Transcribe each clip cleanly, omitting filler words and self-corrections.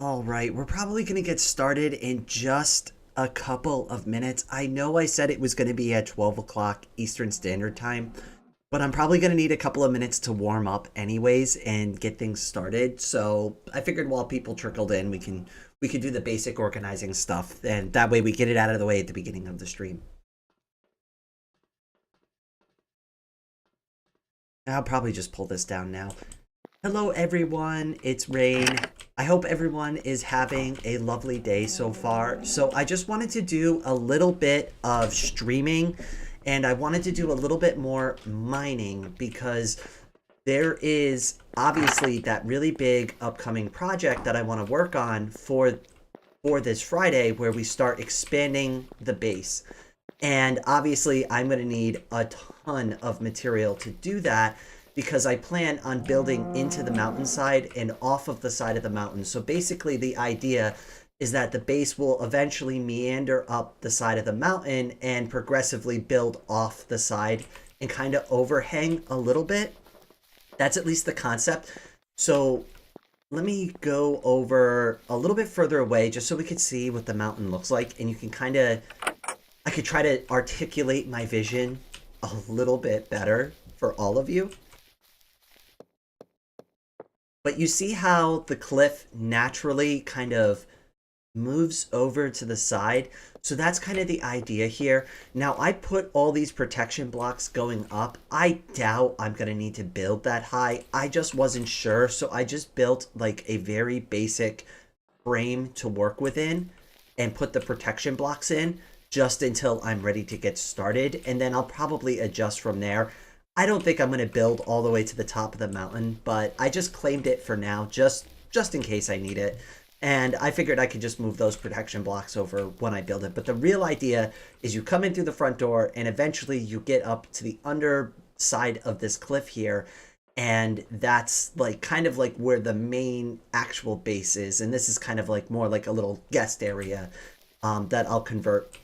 All right, we're probably going to get started in just a couple of minutes. I know I said it was going to be at 12 o'clock Eastern Standard Time, but I'm probably going to need a couple of minutes to warm up anyways and get things started. So I figured while people trickled in, we could do the basic organizing stuff, and that way we get it out of the way at the beginning of the stream. I'll probably just pull this down now. Hello everyone, it's Rain. I hope everyone is having a lovely day so far. So I just wanted to do a little bit of streaming, and I wanted to do a little bit more mining because there is obviously that really big upcoming project that I want to work on for this Friday where we start expanding the base. And obviously I'm going to need a ton of material to do that because I plan on building into the mountainside and off of the side of the mountain. So basically the idea is that the base will eventually meander up the side of the mountain and progressively build off the side and kind of overhang a little bit. That's at least the concept. So let me go over a little bit further away just so we could see what the mountain looks like, and you can kind of, I could try to articulate my vision a little bit better for all of you. But you see how the cliff naturally kind of moves over to the side. So that's kind of the idea here. Now I put all these protection blocks going up. I doubt I'm going to need to build that high. I just wasn't sure. So I just built like a very basic frame to work within and put the protection blocks in just until I'm ready to get started. And then I'll probably adjust from there. I don't think I'm going to build all the way to the top of the mountain, but I just claimed it for now, just in case I need it. And I figured I could just move those protection blocks over when I build it. But the real idea is you come in through the front door and eventually you get up to the underside of this cliff here. And that's like kind of like where the main actual base is. And this is kind of like more like a little guest area that I'll convert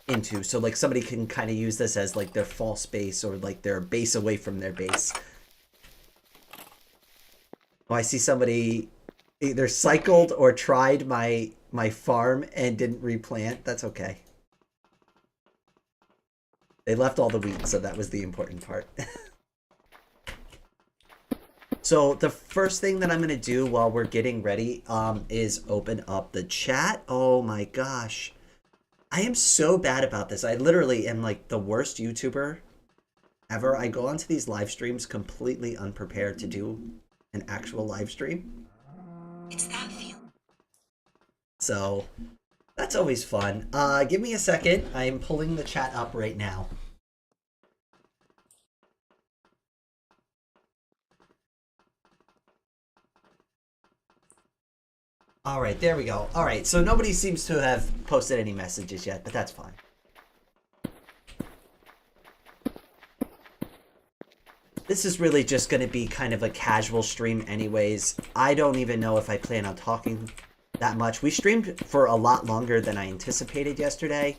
into. So like somebody can kind of use this as like their false base or like their base away from their base. Oh, I see somebody either cycled or tried my farm and didn't replant. That's okay. They left all the wheat, so that was the important part. So the first thing that I'm going to do while we're getting ready is open up the chat. Oh my gosh. I am so bad about this. I literally am like the worst YouTuber ever. I go onto these live streams completely unprepared to do an actual live stream. It's that feel. So that's always fun. Give me a second. I'm pulling the chat up right now. All right, there we go. All right, so nobody seems to have posted any messages yet, but that's fine. This is really just going to be kind of a casual stream anyways. I don't even know if I plan on talking that much. We streamed for a lot longer than I anticipated yesterday.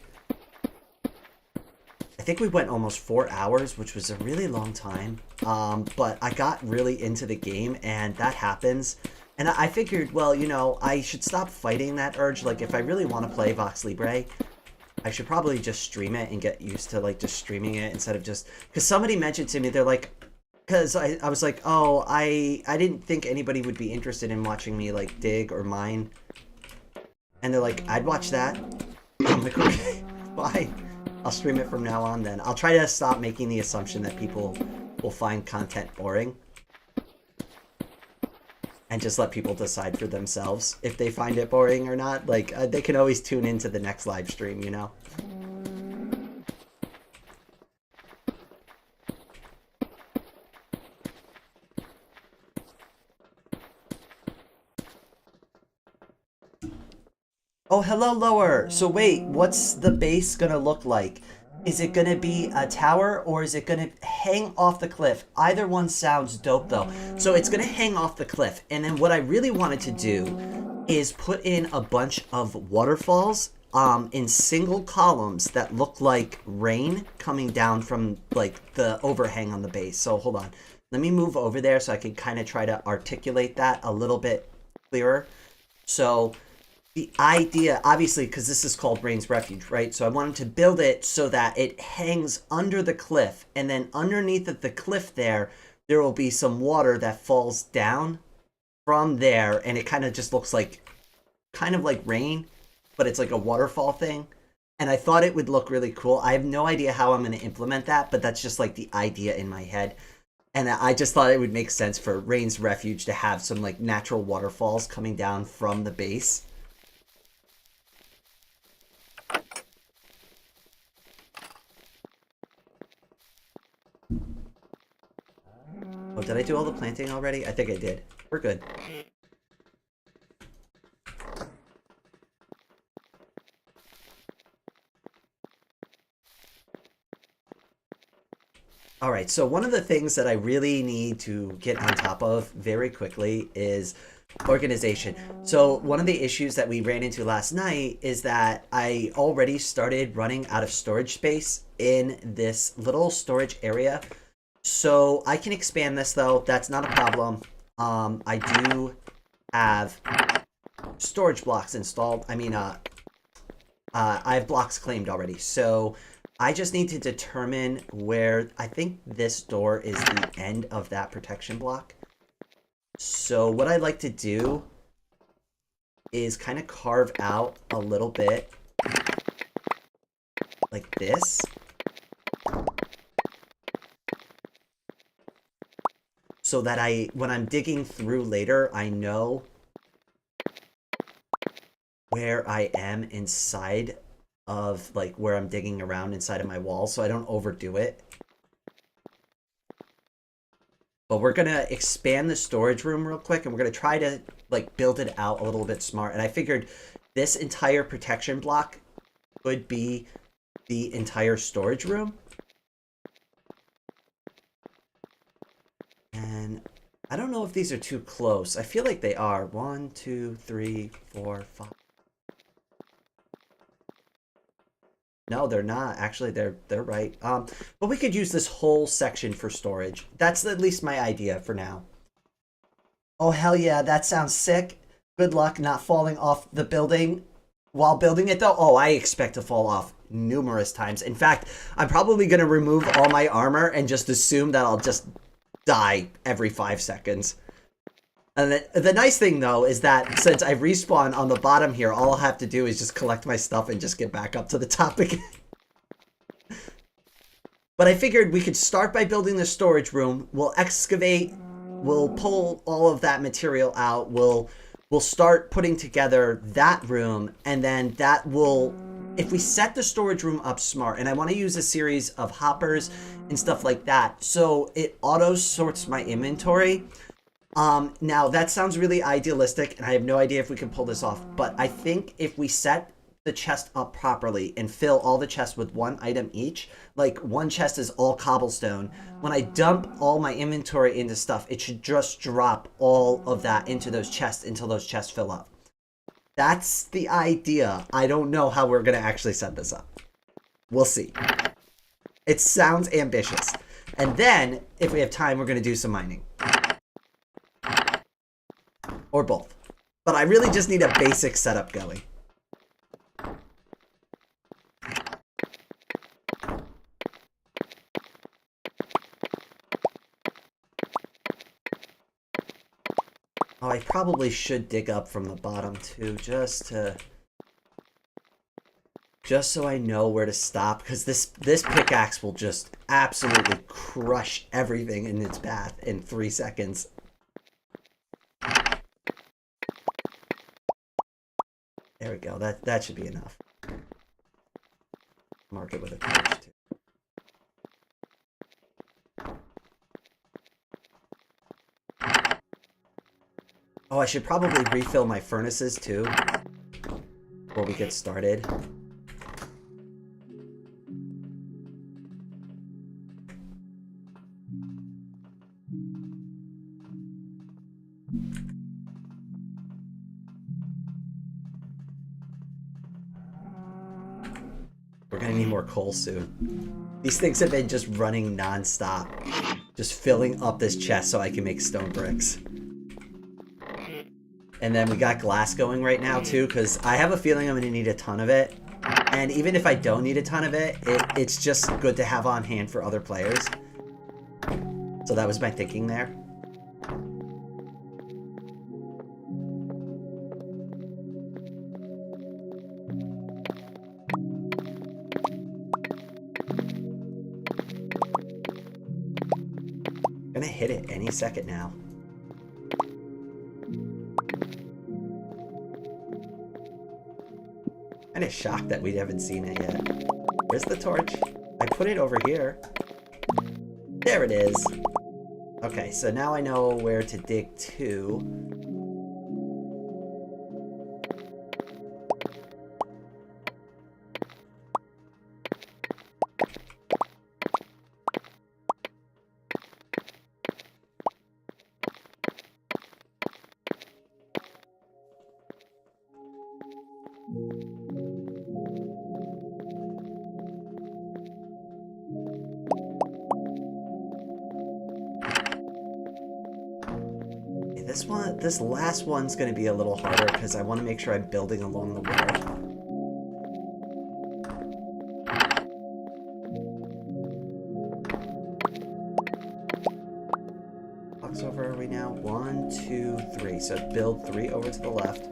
I think we went almost 4 hours, which was a really long time. But I got really into the game, and that happens. And I figured, well, you know, I should stop fighting that urge. Like, if I really want to play VoxeLibre, I should probably just stream it and get used to, like, just streaming it instead of just... Because somebody mentioned to me, they're like... Because I was like, oh, I didn't think anybody would be interested in watching me, like, dig or mine. And they're like, I'd watch that. I'm like, okay, fine. I'll stream it from now on then. I'll try to stop making the assumption that people will find content boring. And just let people decide for themselves if they find it boring or not. Like, they can always tune into the next live stream, you know? Oh, hello, Lower. So wait, what's the base gonna look like? Is it gonna be a tower or is it gonna hang off the cliff? Either one sounds dope though. So it's gonna hang off the cliff. And then what I really wanted to do is put in a bunch of waterfalls in single columns that look like rain coming down from like the overhang on the base. So hold on. Let me move over there so I can kind of try to articulate that a little bit clearer. So the idea, obviously, because this is called Rain's Refuge, right? So I wanted to build it so that it hangs under the cliff, and then underneath of the cliff there will be some water that falls down from there, and it kind of just looks like, kind of like rain, but it's like a waterfall thing. And I thought it would look really cool. I have no idea how I'm going to implement that, but that's just like the idea in my head. And I just thought it would make sense for Rain's Refuge to have some like natural waterfalls coming down from the base. Oh, did I do all the planting already? I think I did. We're good. All right, so one of the things that I really need to get on top of very quickly is organization. So one of the issues that we ran into last night is that I already started running out of storage space in this little storage area. So I can expand this though, that's not a problem. I do have storage blocks installed. I mean, I have blocks claimed already. So I just need to determine where, I think this door is the end of that protection block. So what I'd like to do is kind of carve out a little bit like this. So that when I'm digging through later, I know where I am inside of like where I'm digging around inside of my wall, so I don't overdo it. But we're gonna expand the storage room real quick, and we're gonna try to like build it out a little bit smart. And I figured this entire protection block would be the entire storage room. And I don't know if these are too close. I feel like they are. 1, 2, 3, 4, 5. No, they're not. Actually, they're right. But we could use this whole section for storage. That's at least my idea for now. Oh, hell yeah. That sounds sick. Good luck not falling off the building while building it, though. Oh, I expect to fall off numerous times. In fact, I'm probably going to remove all my armor and just assume that I'll just die every 5 seconds. And the nice thing, though, is that since I respawn on the bottom here, all I'll have to do is just collect my stuff and just get back up to the top again. But I figured we could start by building the storage room. We'll excavate. We'll pull all of that material out. We'll start putting together that room. And then that will... If we set the storage room up smart, and I want to use a series of hoppers and stuff like that, so it auto-sorts my inventory. Now that sounds really idealistic, and I have no idea if we can pull this off, but I think if we set the chest up properly and fill all the chests with one item each, like one chest is all cobblestone, when I dump all my inventory into stuff, it should just drop all of that into those chests until those chests fill up. That's the idea. I don't know how we're going to actually set this up. We'll see. It sounds ambitious. And then, if we have time, we're going to do some mining. Or both. But I really just need a basic setup going. Oh, I probably should dig up from the bottom too, just so I know where to stop, because this pickaxe will just absolutely crush everything in its path in 3 seconds. There we go. That should be enough. Mark it with a torch too. Oh, I should probably refill my furnaces too before we get started. We're gonna need more coal soon. These things have been just running non-stop, just filling up this chest so I can make stone bricks. And then we got glass going right now too, because I have a feeling I'm going to need a ton of it. And even if I don't need a ton of it, it's just good to have on hand for other players. So that was my thinking there. Gonna hit it any second now. Kinda shocked that we haven't seen it yet. Where's the torch? I put it over here. There it is. Okay, so now I know where to dig to. This last one's going to be a little harder because I want to make sure I'm building along the wall. Box over are we now? 1, 2, 3. So build 3 over to the left.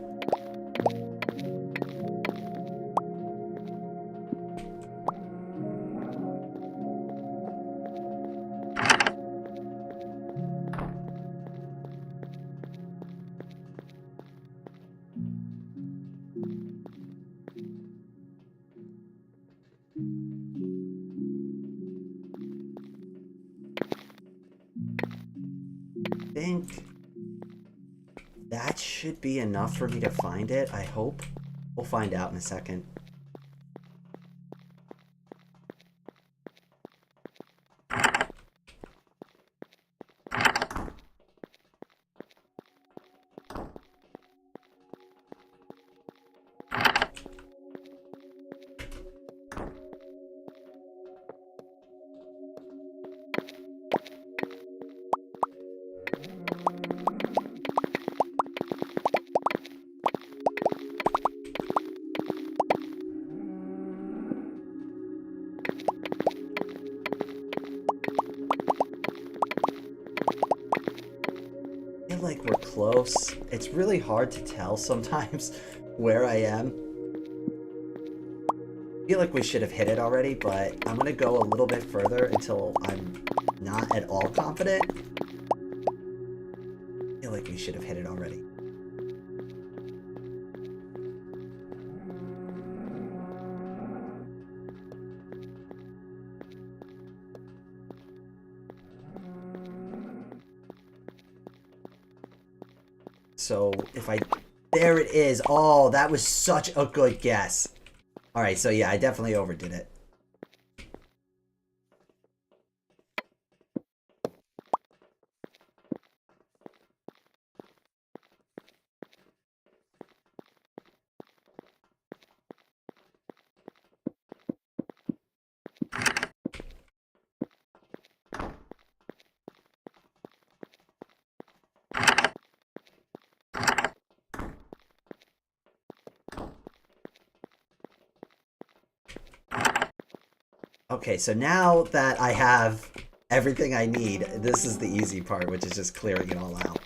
I think that should be enough for me to find it, I hope. We'll find out in a second. Like we're close. It's really hard to tell sometimes where I am. I feel like we should have hit it already, but I'm gonna go a little bit further until I'm not at all confident. I feel like we should have hit it already. So if I... There it is. Oh, that was such a good guess. Alright, so yeah, I definitely overdid it. Okay, so now that I have everything I need, this is the easy part, which is just clearing it all out.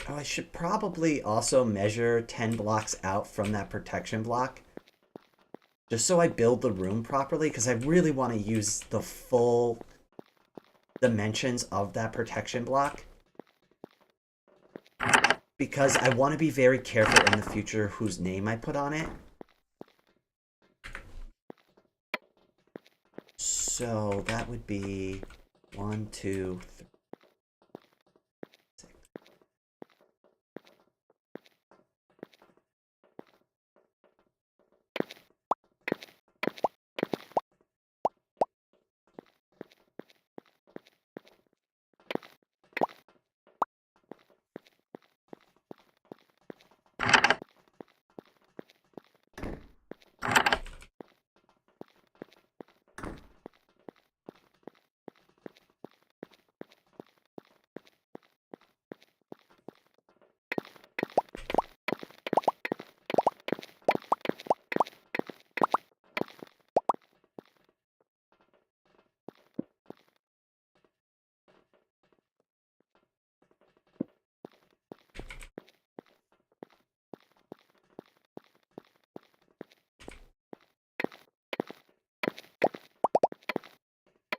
Oh, I should probably also measure 10 blocks out from that protection block. Just so I build the room properly, because I really want to use the full dimensions of that protection block. Because I want to be very careful in the future whose name I put on it. So that would be 1, 2, 3, 6.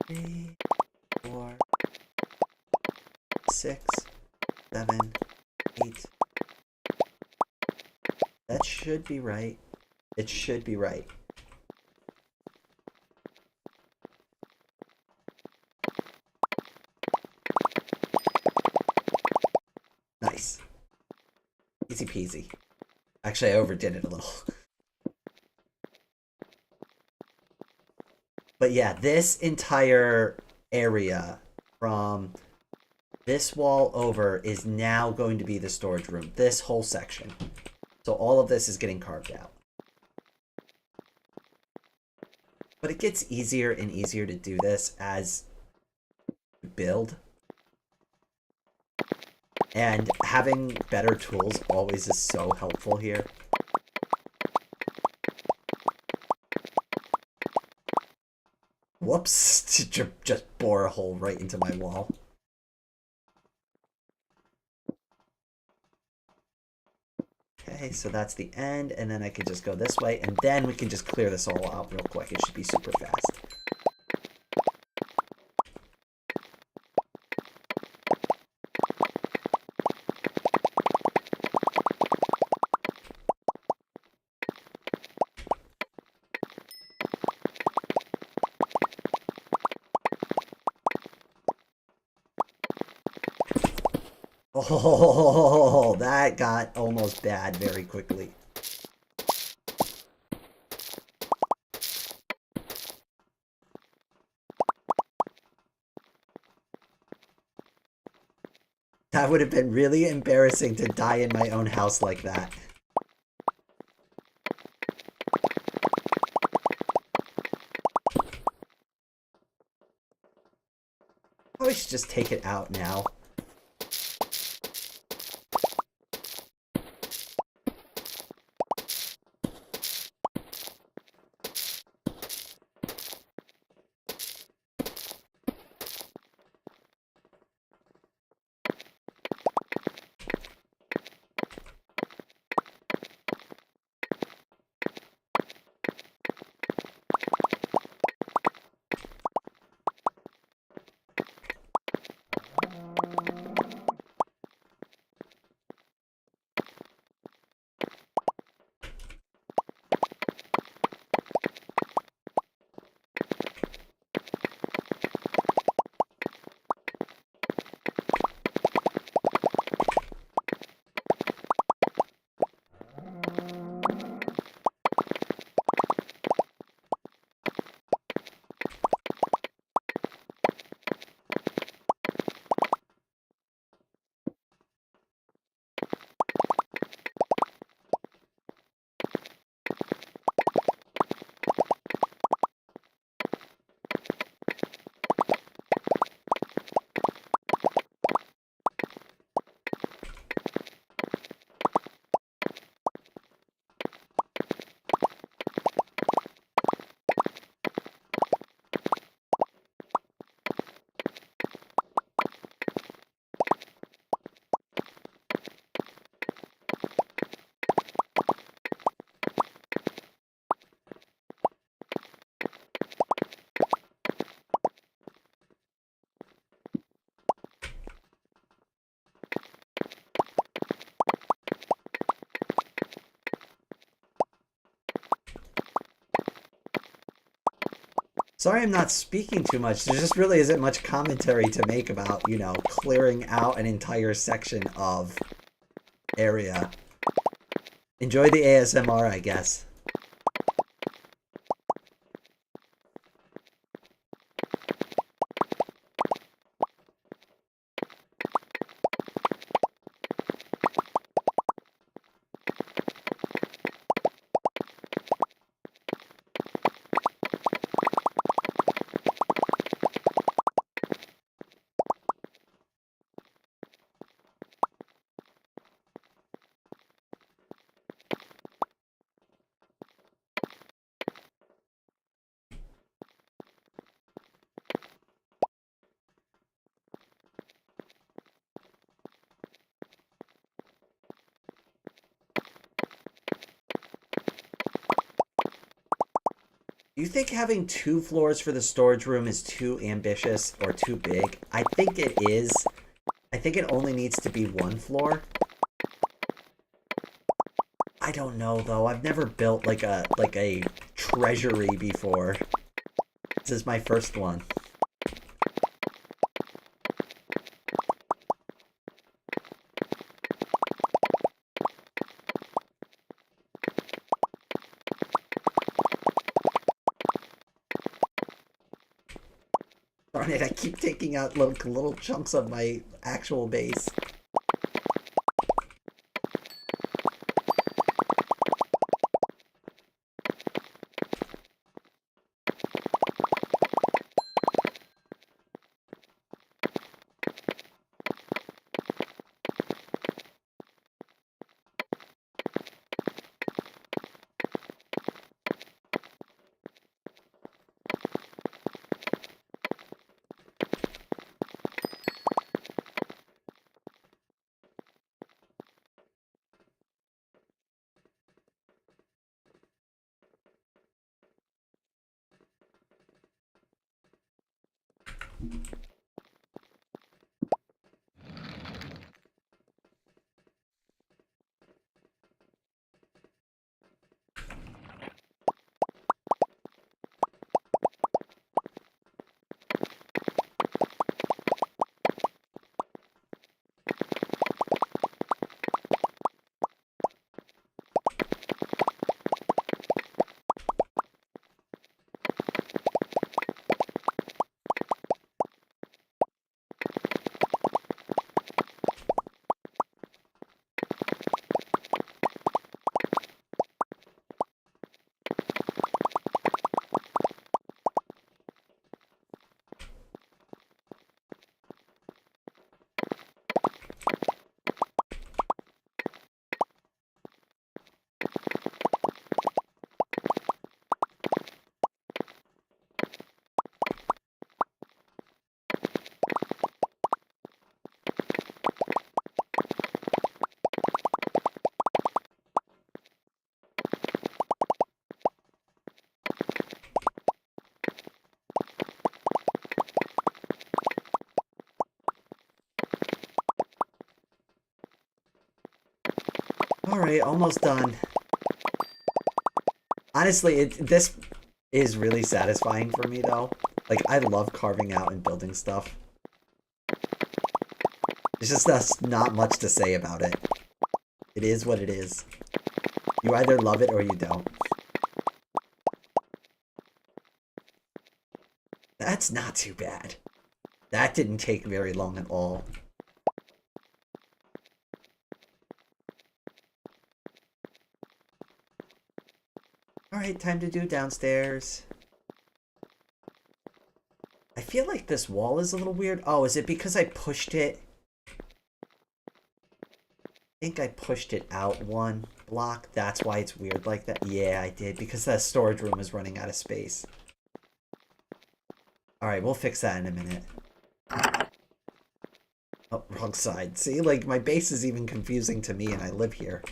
Three, 4, 6, 7, 8. That should be right. It should be right. Nice. Easy peasy. Actually, I overdid it a little. But yeah, this entire area from this wall over is now going to be the storage room. This whole section. So all of this is getting carved out. But it gets easier and easier to do this as you build. And having better tools always is so helpful here. Whoops! Just bore a hole right into my wall. Okay, so that's the end, and then I can just go this way, and then we can just clear this all out real quick. It should be super fast. Oh, that got almost bad very quickly. That would have been really embarrassing to die in my own house like that. Probably should just take it out now. Sorry I'm not speaking too much. There just really isn't much commentary to make about, you know, clearing out an entire section of area. Enjoy the ASMR, I guess. Do you think having 2 floors for the storage room is too ambitious or too big? I think it is. I think it only needs to be 1 floor. I don't know though. I've never built like a treasury before. This is my first one. Darn it, I keep taking out little chunks of my actual base. Alright, almost done. Honestly, this is really satisfying for me, though. Like, I love carving out and building stuff. There's just not much to say about it. It is what it is. You either love it or you don't. That's not too bad. That didn't take very long at all. Alright, time to do downstairs. I feel like this wall is a little weird. Oh, is it because I pushed it? I think I pushed it out 1 block. That's why it's weird like that. Yeah, I did. Because that storage room is running out of space. Alright, we'll fix that in a minute. Oh, wrong side. See, like, my base is even confusing to me and I live here.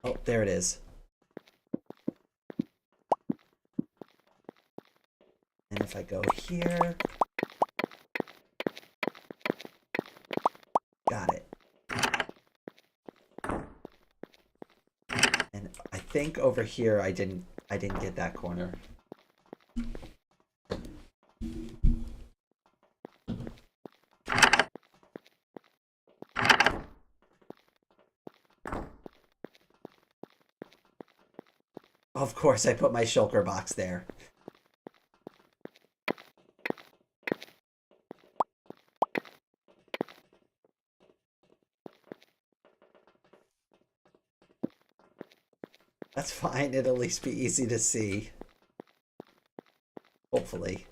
Oh, there it is. And if I go here... Got it. And I think over here I didn't get that corner. Of course I put my shulker box there. That's fine, it'll at least be easy to see. Hopefully.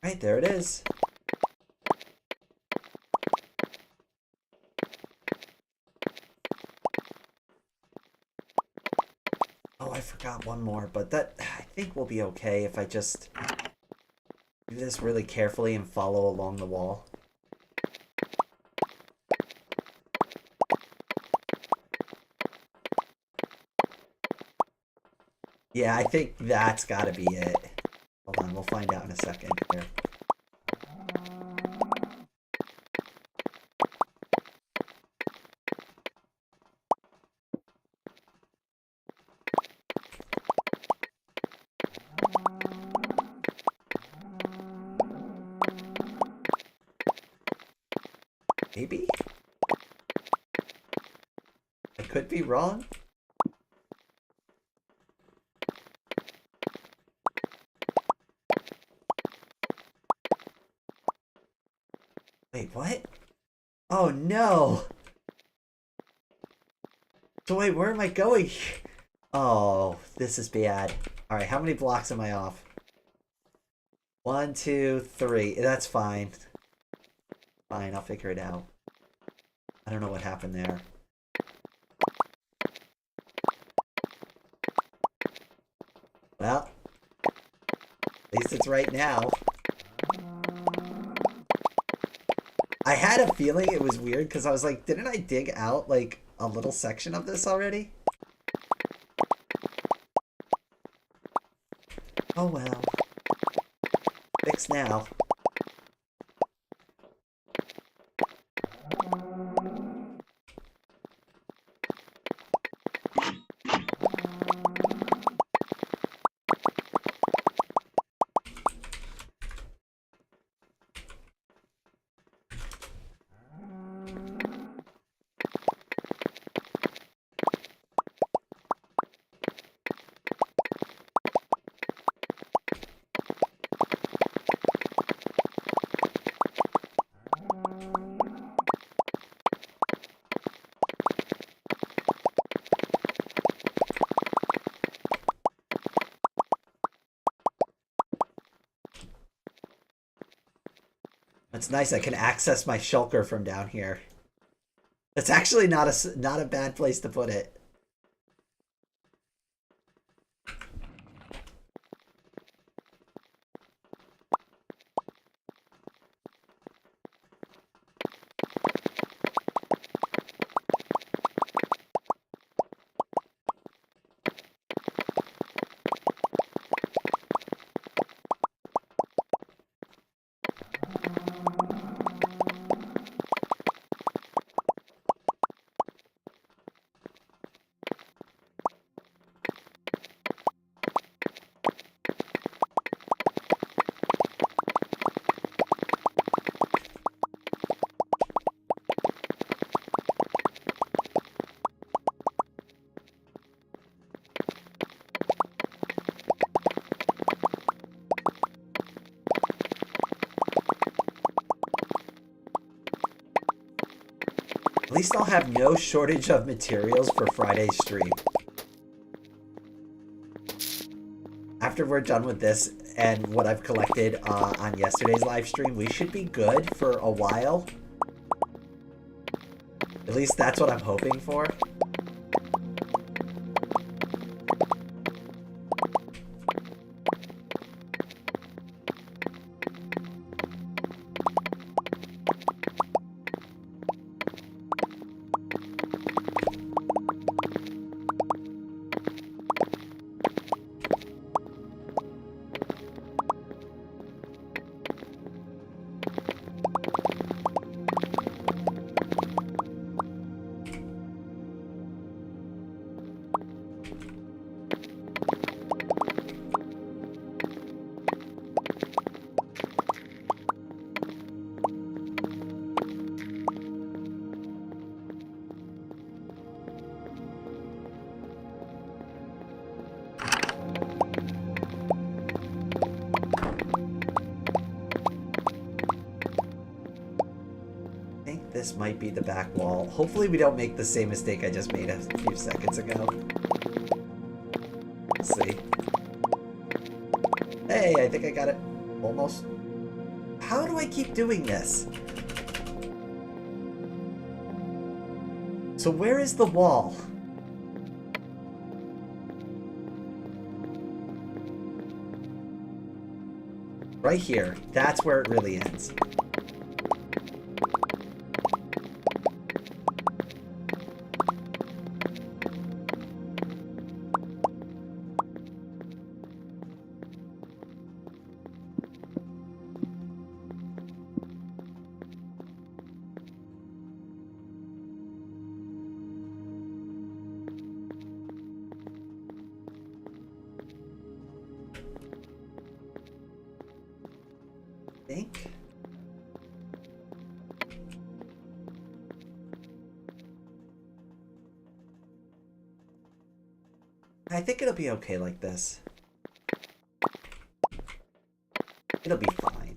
Right, there it is. Oh, I forgot one more, but that I think will be okay if I just do this really carefully and follow along the wall. Yeah, I think that's gotta be it. Hold on, we'll find out in a second here. Maybe? I could be wrong. Wait, what? Oh no! So wait, where am I going? Oh, this is bad. Alright, how many blocks am I off? 1, 2, 3. That's fine. Fine, I'll figure it out. I don't know what happened there. Well, at least it's right now. I had a feeling it was weird because I was like, didn't I dig out like a little section of this already? Oh well. Fixed now. It's nice I can access my shulker from down here. It's actually not a bad place to put it. At least I'll have no shortage of materials for Friday's stream. After we're done with this and what I've collected on yesterday's live stream, we should be good for a while. At least that's what I'm hoping for. This might be the back wall. Hopefully we don't make the same mistake I just made a few seconds ago. Let's see. Hey, I think I got it. Almost. How do I keep doing this? So where is the wall? Right here. That's where it really ends. I think it'll be okay like this. It'll be fine.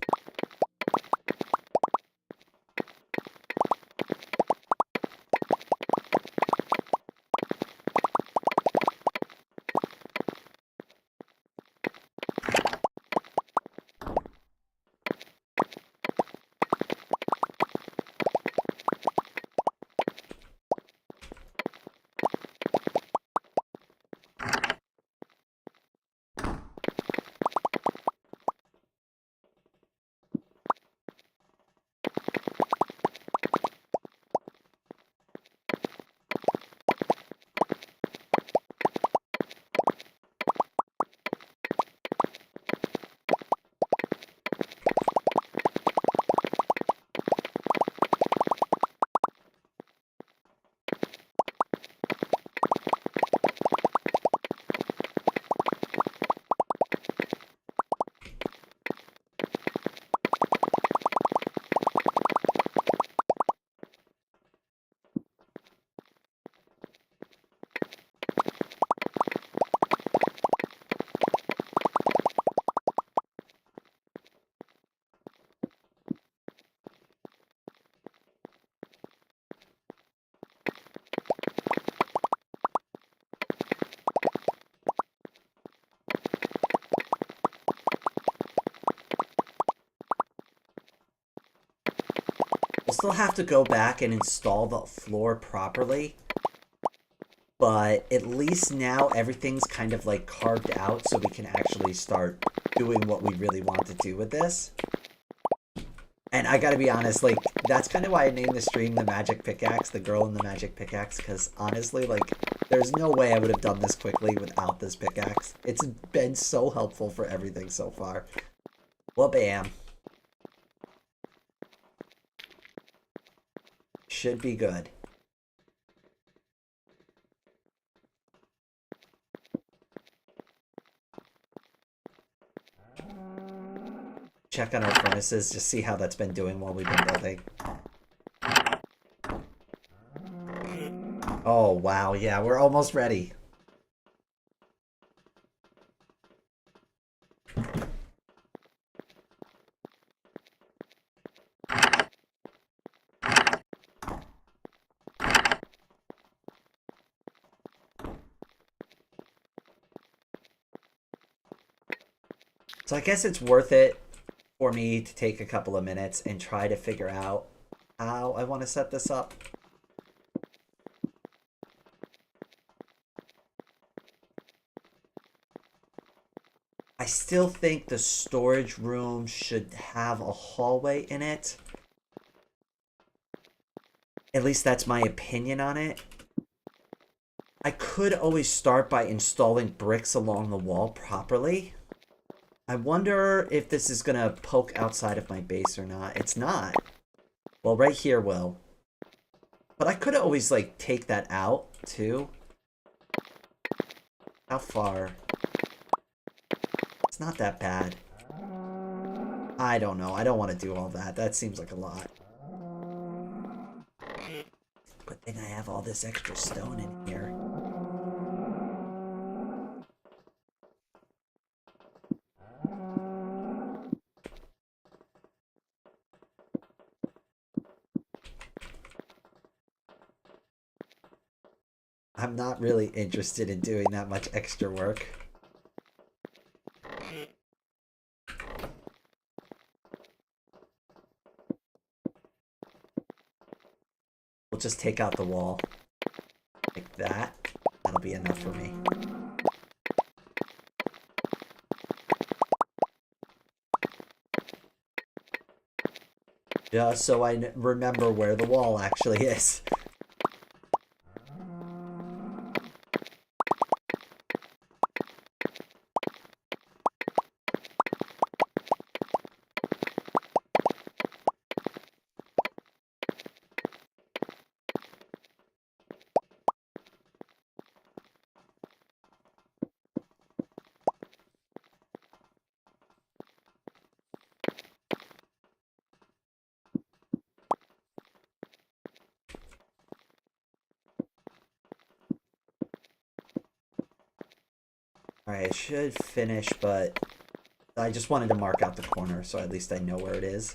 Still have to go back and install the floor properly, but at least now everything's kind of like carved out so we can actually start doing what we really want to do with this. And I gotta be honest, like, that's kind of why I named the stream the Magic Pickaxe, the girl in the Magic Pickaxe, because honestly, like, there's no way I would have done this quickly without this pickaxe. It's been so helpful for everything so far. Well, bam. Should be good. Check on our furnaces, just see how that's been doing while we've been building. Oh, wow, yeah, we're almost ready. So I guess it's worth it for me to take a couple of minutes and try to figure out how I want to set this up. I still think the storage room should have a hallway in it. At least that's my opinion on it. I could always start by installing bricks along the wall properly. I wonder if this is going to poke outside of my base or not. It's not. Well, right here will. But I could always, like, take that out, too. How far? It's not that bad. I don't know. I don't want to do all that. That seems like a lot. Good thing I have all this extra stone in here. I'm not really interested in doing that much extra work. We'll just take out the wall. Like that. That'll be enough for me. Just so I remember where the wall actually is. Alright, I should finish, but I just wanted to mark out the corner so at least I know where it is.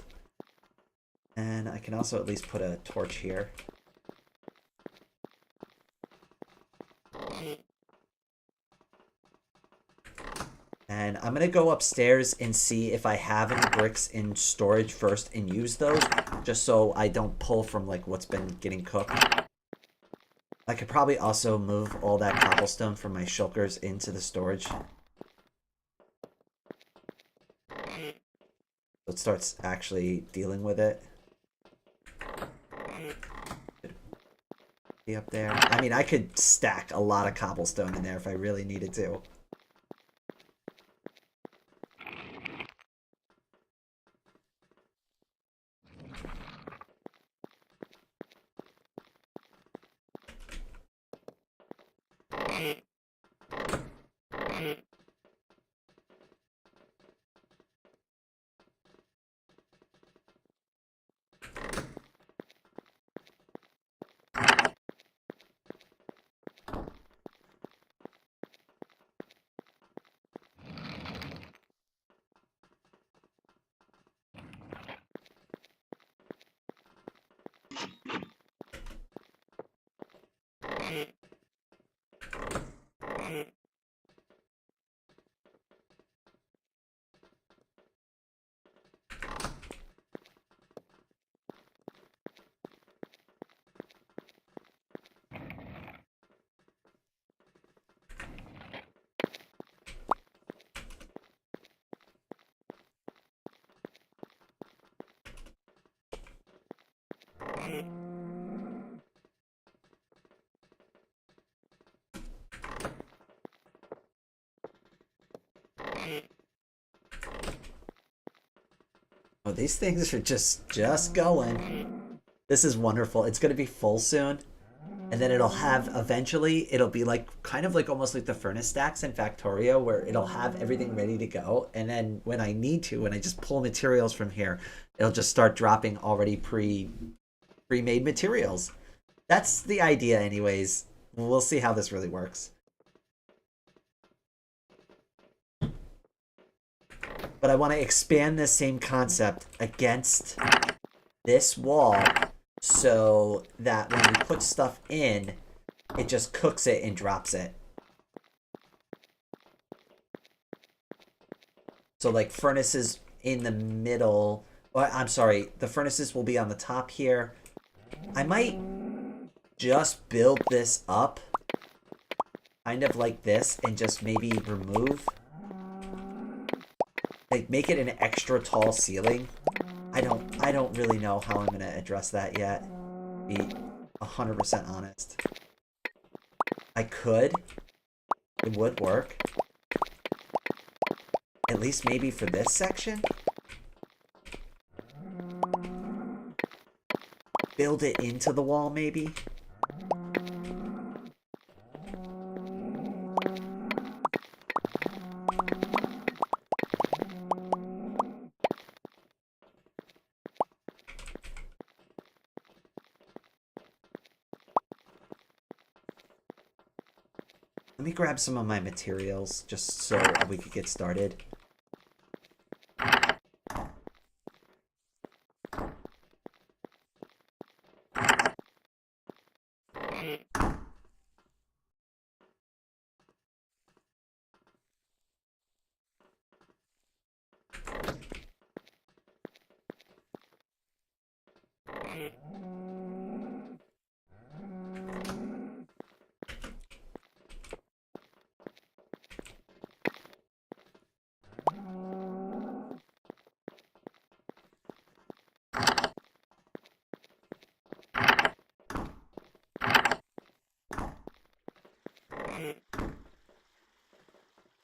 And I can also at least put a torch here. And I'm going to go upstairs and see if I have any bricks in storage first and use those, just so I don't pull from like what's been getting cooked. I could probably also move all that cobblestone from my shulkers into the storage. So it starts actually dealing with it. Be up there. I mean, I could stack a lot of cobblestone in there if I really needed to. Oh, these things are just going. This is wonderful. It's going to be full soon. And then it'll have, eventually, it'll be like, kind of like almost like the furnace stacks in Factorio, where it'll have everything ready to go. And then when I need to, when I just pull materials from here, it'll just start dropping already pre-made materials. That's the idea anyways. We'll see how this really works. But I want to expand this same concept against this wall so that when we put stuff in, it just cooks it and drops it. So like furnaces in the middle. Well, I'm sorry, the furnaces will be on the top here. I might just build this up kind of like this and just maybe remove I make it an extra tall ceiling. I don't really know how I'm gonna address that yet. Be 100% honest. I could. It would work. At least maybe for this section. Build it into the wall, maybe. Let me grab some of my materials just so we could get started.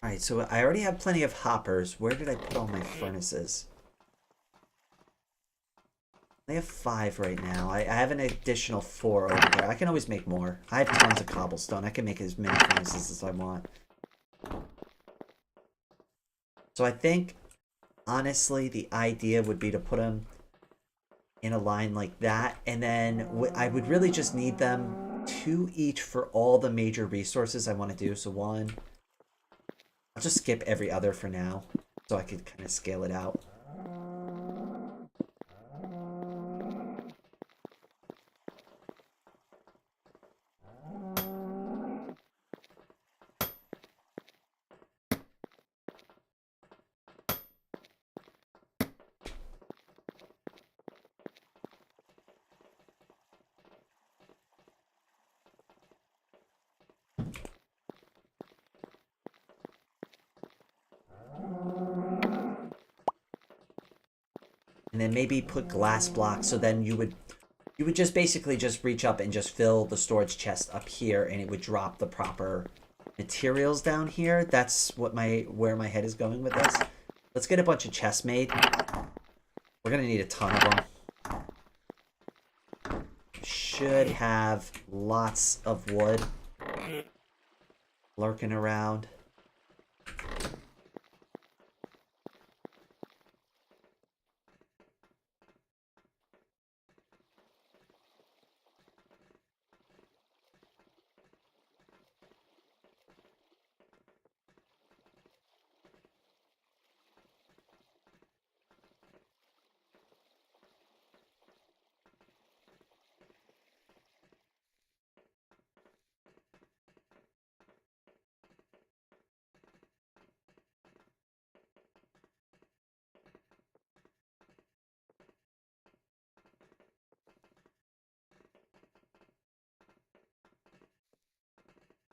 Alright, so I already have plenty of hoppers. Where did I put all my furnaces? I have 5 right now. I have an additional 4 over there. I can always make more. I have tons of cobblestone. I can make as many furnaces as I want. So I think, honestly, the idea would be to put them in a line like that. And then I would really just need them 2 each for all the major resources I want to do. So 1... I'll just skip every other for now, so I could kind of scale it out. And then maybe put glass blocks, so then you would just basically just reach up and just fill the storage chest up here, and it would drop the proper materials down here. That's what where my head is going with this. Let's get a bunch of chests made. We're gonna need a ton of them. Should have lots of wood lurking around.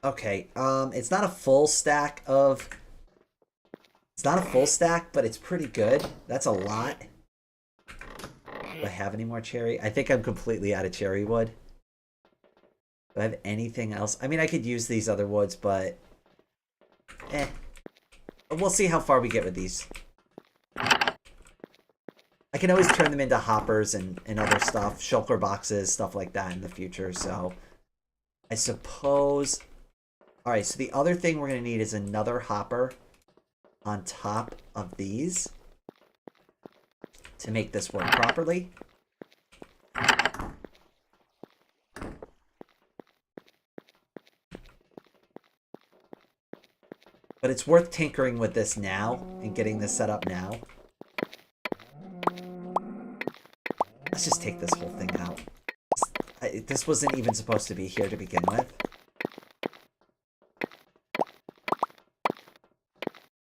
Okay, it's not a full stack of... It's not a full stack, but it's pretty good. That's a lot. Do I have any more cherry? I think I'm completely out of cherry wood. Do I have anything else? I mean, I could use these other woods, but... We'll see how far we get with these. I can always turn them into hoppers and other stuff. Shulker boxes, stuff like that in the future, so... I suppose... Alright, so the other thing we're going to need is another hopper on top of these to make this work properly. But it's worth tinkering with this now and getting this set up now. Let's just take this whole thing out. This wasn't even supposed to be here to begin with.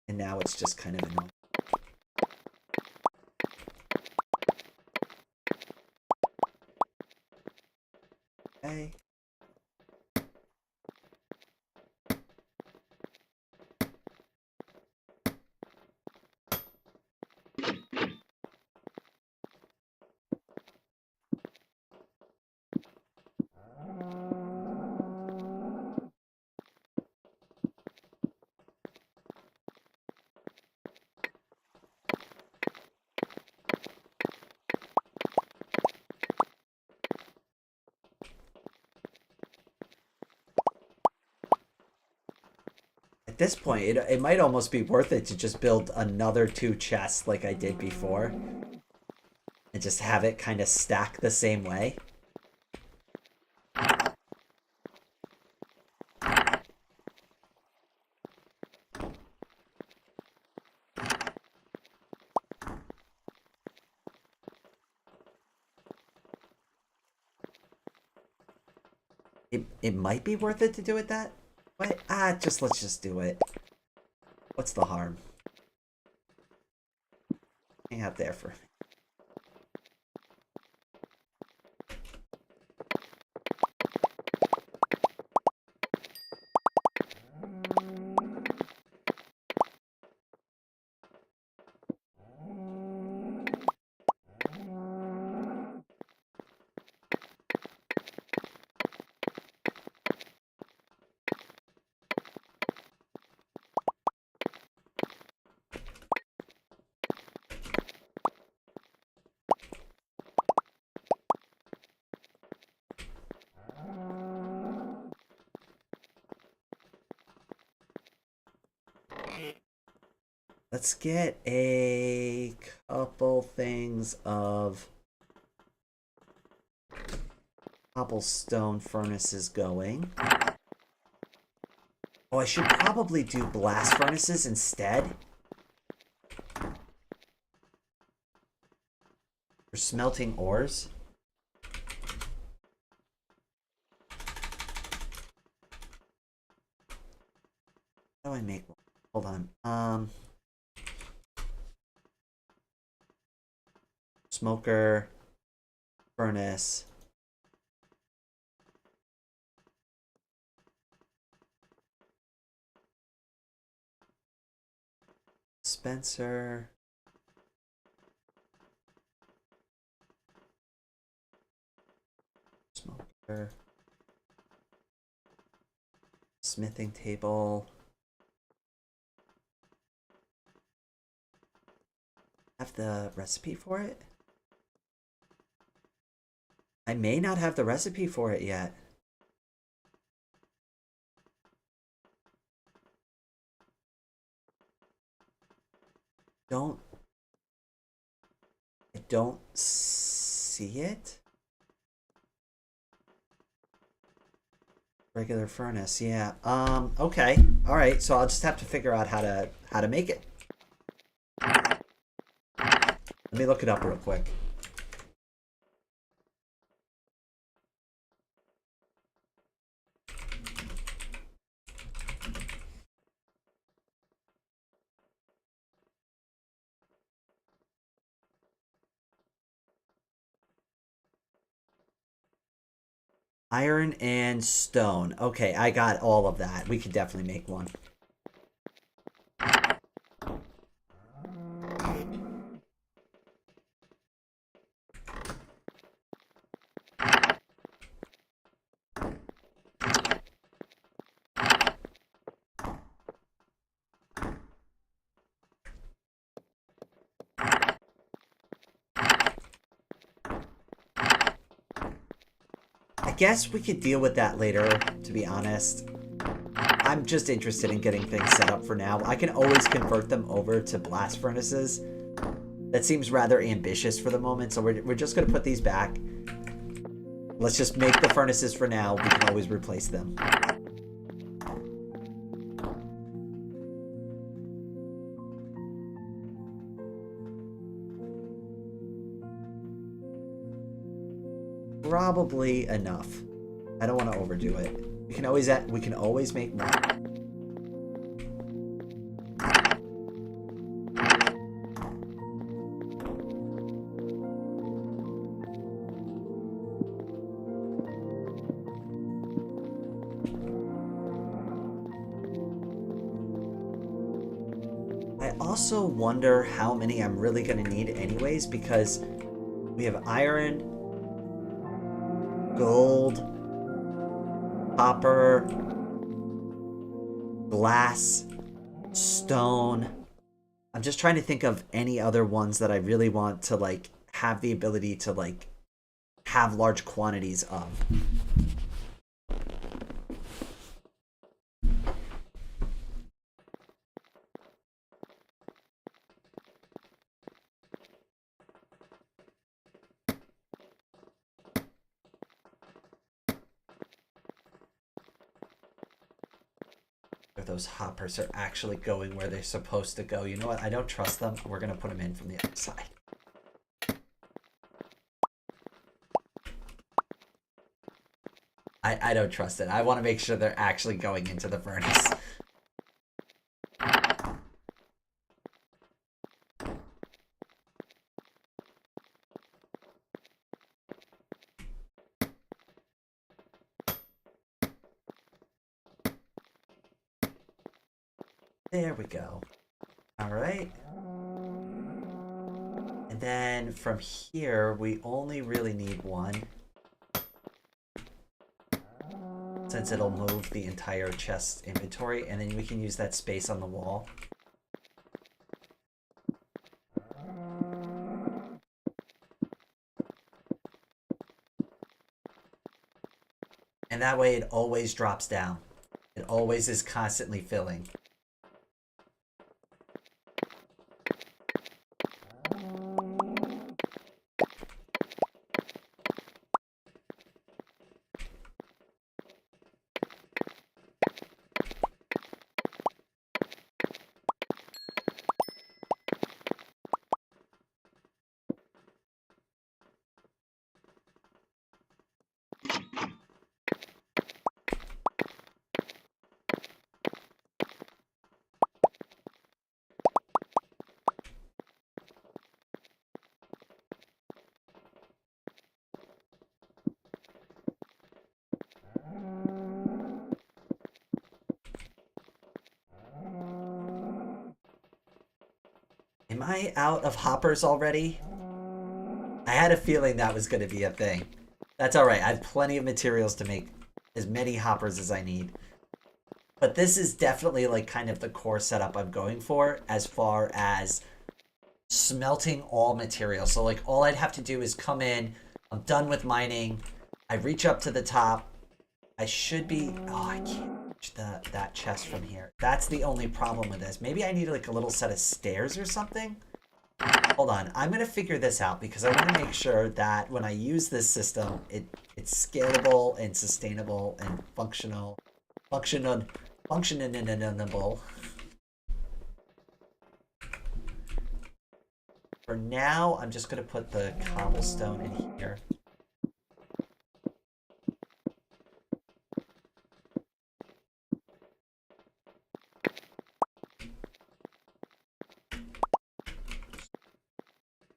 And now it's just kind of annoying. Okay. this point, it might almost be worth it to just build another 2 chests like I did before. And just have it kind of stack the same way. It might be worth it to do it that way. Let's just do it. What's the harm? Hang out there for... Let's get a couple things of cobblestone furnaces going. Oh, I should probably do blast furnaces instead. For smelting ores. How do I make one? Hold on. Smoker, furnace. Dispenser. Smoker. Smithing table. Have the recipe for it? I may not have the recipe for it yet. I don't see it. Regular furnace, yeah. Okay. All right, so I'll just have to figure out how to make it. Let me look it up real quick. Iron and stone. Okay, I got all of that. We could definitely make one. I guess we could deal with that later, to be honest. I'm just interested in getting things set up for now. I can always convert them over to blast furnaces. That seems rather ambitious for the moment, so we're just going to put these back. Let's just make the furnaces for now. We can always replace them. Probably enough. I don't want to overdo it. We can always make more. I also wonder how many I'm really going to need anyways, because we have iron, gold, copper, glass, stone. I'm just trying to think of any other ones that I really want to like have the ability to like have large quantities of. Or those hoppers are actually going where they're supposed to go. You know what? I don't trust them. We're going to put them in from the other side. I don't trust it. I want to make sure they're actually going into the furnace. There we go. All right. And then from here, we only really need one. Since it'll move the entire chest inventory, and then we can use that space on the wall. And that way it always drops down. It always is constantly filling. Am I out of hoppers already? I had a feeling that was going to be a thing. That's alright. I have plenty of materials to make as many hoppers as I need. But this is definitely like kind of the core setup I'm going for as far as smelting all materials. So like all I'd have to do is come in. I'm done with mining. I reach up to the top. I should be... Oh, I can't reach that chest from here. That's the only problem with this. Maybe I need like a little set of stairs or something. Hold on. I'm going to figure this out because I want to make sure that when I use this system, it's scalable and sustainable and functional. Functionable. For now, I'm just going to put the cobblestone in here.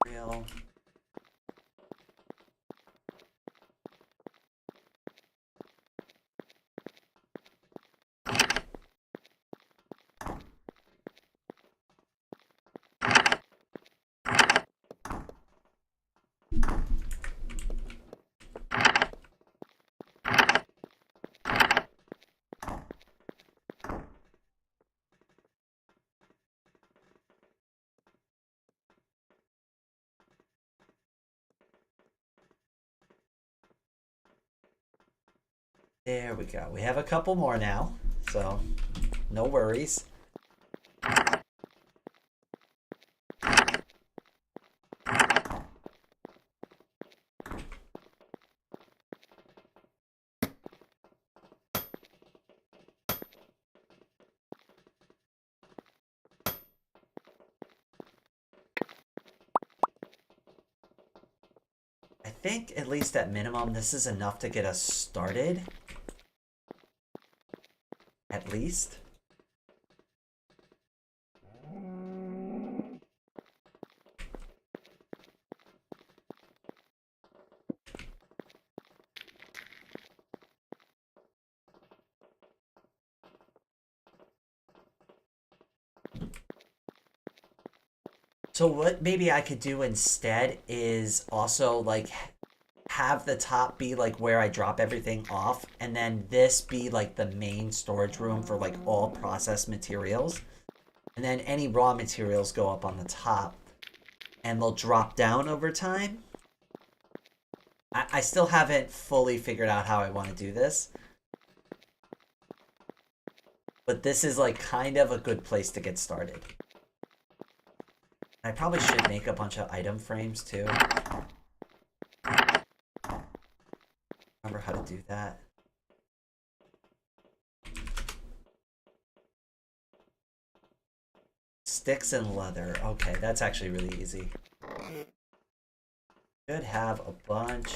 Real. There we go. We have a couple more now, so no worries. I think at least at minimum, this is enough to get us started. At least. So what maybe I could do instead is also like have the top be like where I drop everything off, and then this be like the main storage room for like all processed materials. And then any raw materials go up on the top and they'll drop down over time. I still haven't fully figured out how I want to do this. But this is like kind of a good place to get started. I probably should make a bunch of item frames too. Remember how to do that. sticks and leather. Okay, that's actually really easy. Should have a bunch.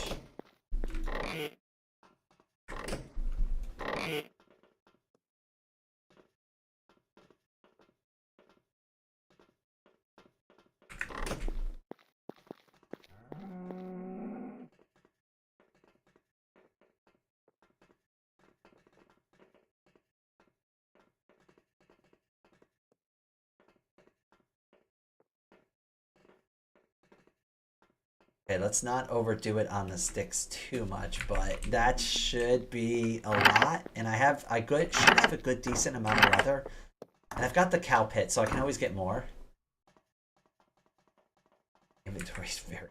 Okay, let's not overdo it on the sticks too much, but that should be a lot. And should have a good decent amount of leather. And I've got the cow pit, so I can always get more. Inventory's very...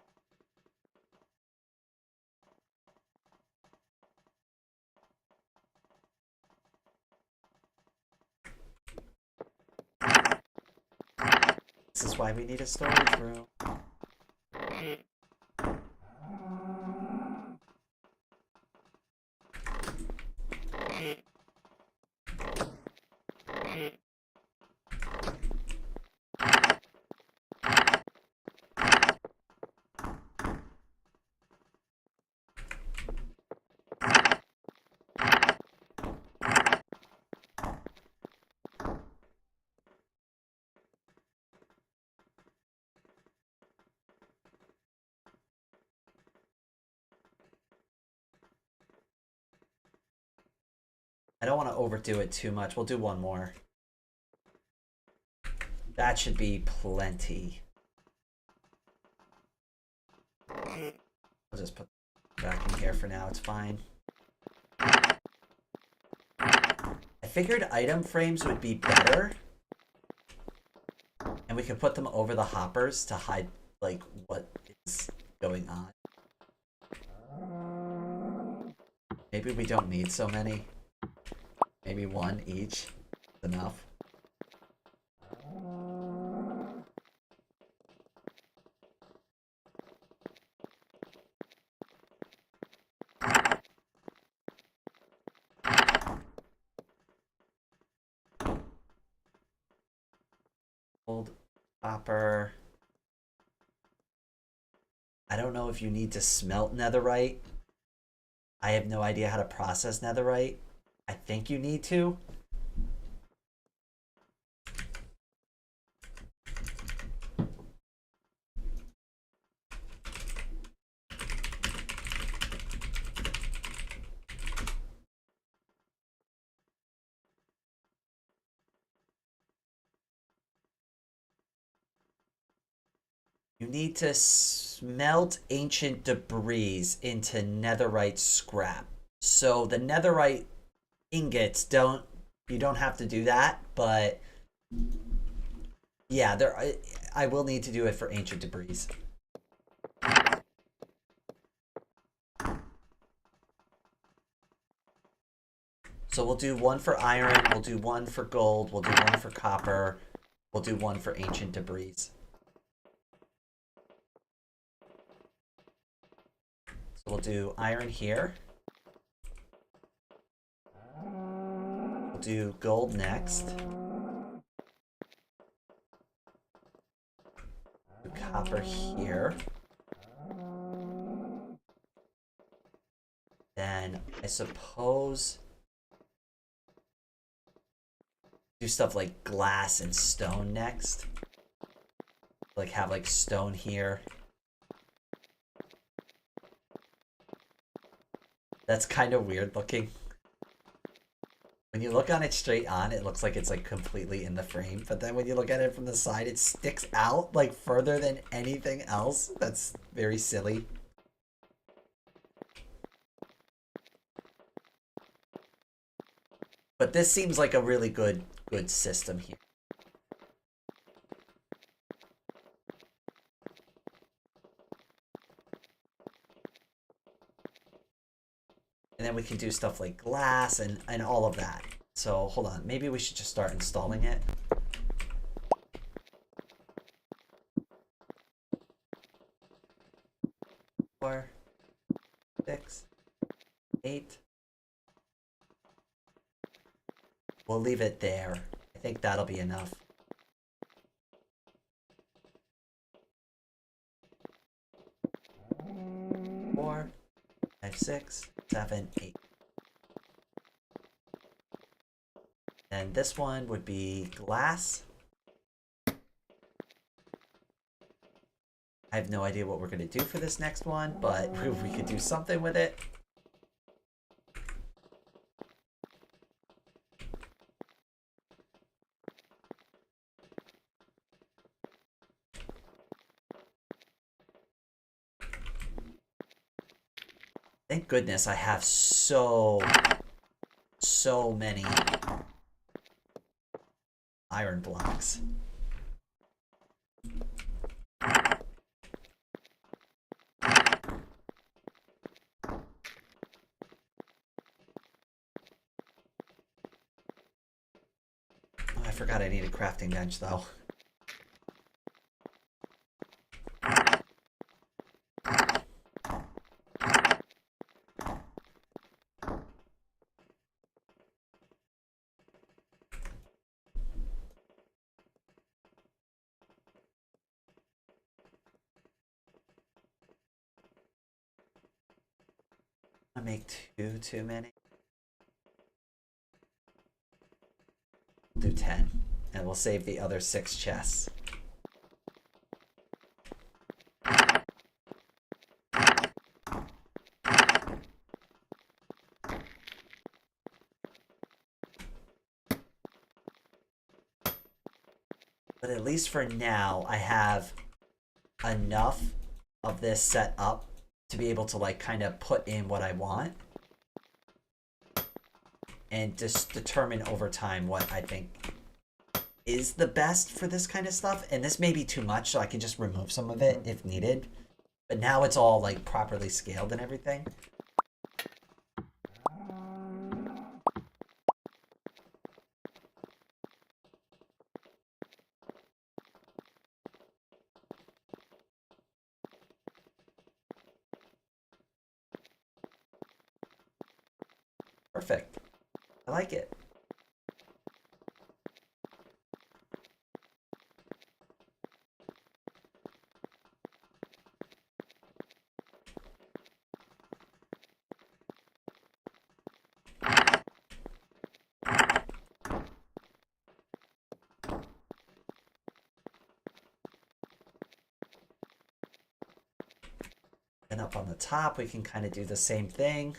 This is why we need a storage room. I don't want to overdo it too much. We'll do one more. That should be plenty. I'll just put it back in here for now. It's fine. I figured item frames would be better. And we could put them over the hoppers to hide, like, what is going on. Maybe we don't need so many. Maybe one each is enough. Old copper. I don't know if you need to smelt netherite. I have no idea how to process netherite. I think you need to. You need to smelt ancient debris into netherite scrap. So the netherite ingots you don't have to do that, but yeah, I will need to do it for ancient debris. So we'll do one for iron, we'll do one for gold, we'll do one for copper, we'll do one for ancient debris. So we'll do iron here. We'll do gold next. Do copper here. Then I suppose do stuff like glass and stone next. Like have like stone here. That's kind of weird looking. When you look on it straight on, it looks like it's like completely in the frame. But then when you look at it from the side, it sticks out like further than anything else. That's very silly. But this seems like a really good system here. And then we can do stuff like glass and all of that. So hold on, maybe we should just start installing it. Four, 6, 8. We'll leave it there. I think that'll be enough. 5, 6, 7, 8. And this one would be glass. I have no idea what we're going to do for this next one, but we could do something with it. Thank goodness I have so many iron blocks. Oh, I forgot I need a crafting bench though. I make too many. Do 10, and we'll save the other 6 chests. But at least for now, I have enough of this set up to be able to like kind of put in what I want and just determine over time what I think is the best for this kind of stuff. And this may be too much, so I can just remove some of it if needed. But now it's all like properly scaled and everything. Perfect. I like it. And up on the top, we can kind of do the same thing.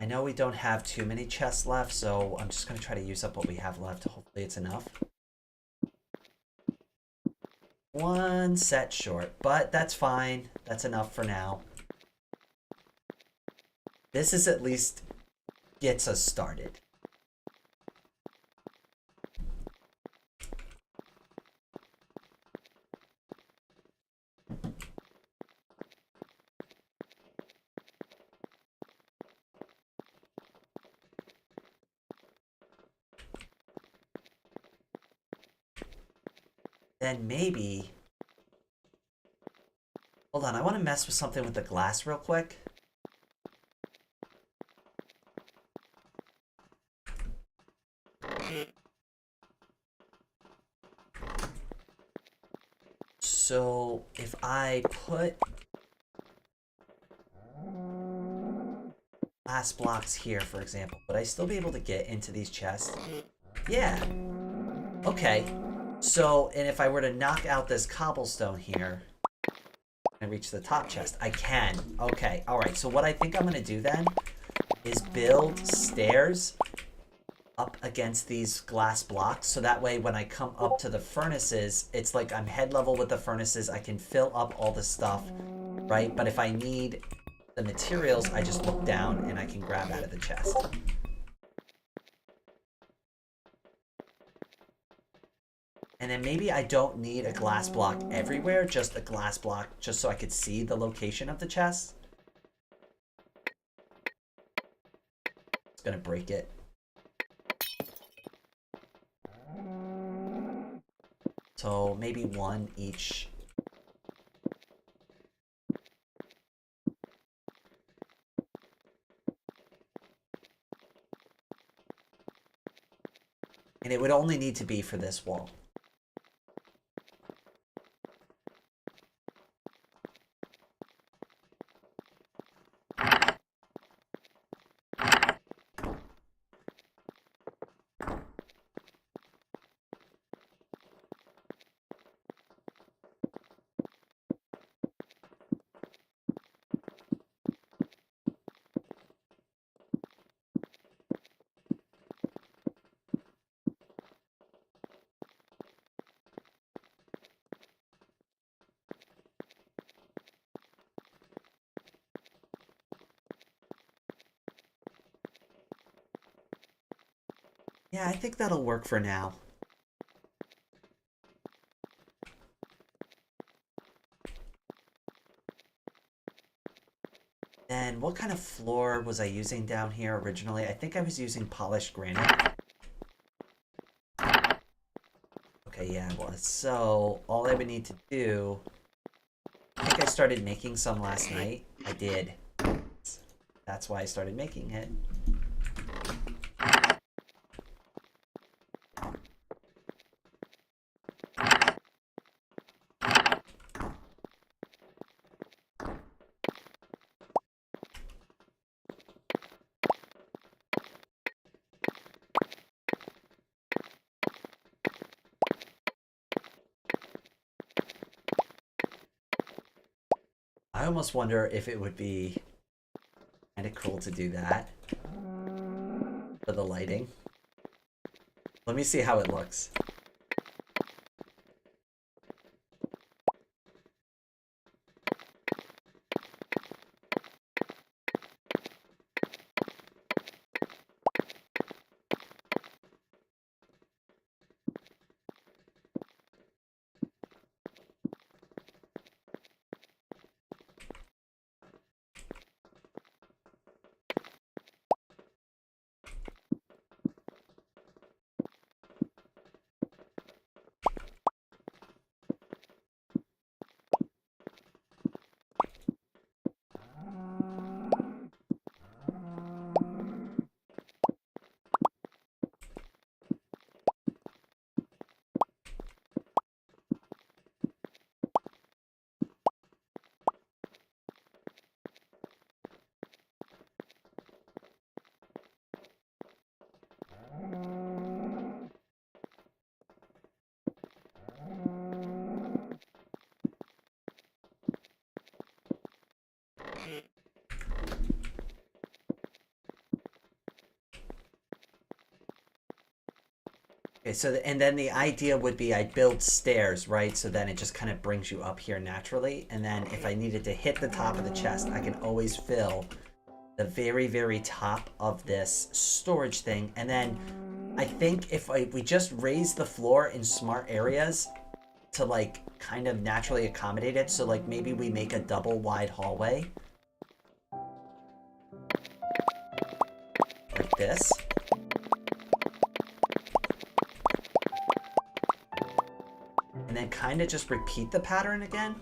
I know we don't have too many chests left, so I'm just going to try to use up what we have left. Hopefully it's enough. One set short, but that's fine. That's enough for now. This is at least gets us started. Then maybe... Hold on, I want to mess with something with the glass real quick. So if I put glass blocks here, for example, would I still be able to get into these chests? Yeah. Okay. So, and if I were to knock out this cobblestone here and reach the top chest, I can. Okay, alright. So what I think I'm going to do then is build stairs up against these glass blocks, so that way when I come up to the furnaces, it's like I'm head level with the furnaces. I can fill up all the stuff, right? But if I need the materials, I just look down and I can grab out of the chest. And then maybe I don't need a glass block everywhere, just a glass block just so I could see the location of the chest. It's gonna break it. So maybe one each And it would only need to be for this wall. Yeah, I think that'll work for now. Then what kind of floor was I using down here originally? I think I was using polished granite. Okay, yeah, well, so all I would need to do... I think I started making some last night. I did. That's why I started making it. I almost wonder if it would be kind of cool to do that for the lighting. Let me see how it looks. Okay, so and then the idea would be I build stairs, right? So then it just kind of brings you up here naturally. And then if I needed to hit the top of the chest, I can always fill the very, very top of this storage thing. And then I think if we just raise the floor in smart areas to like kind of naturally accommodate it. So like maybe we make a double wide hallway. Like this. And then kind of just repeat the pattern again.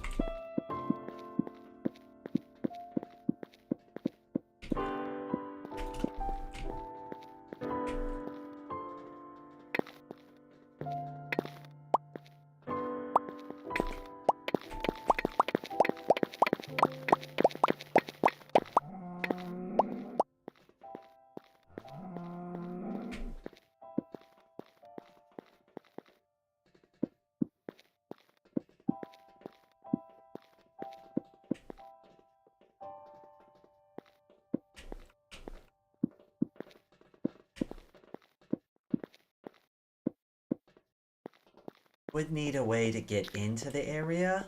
Would need a way to get into the area.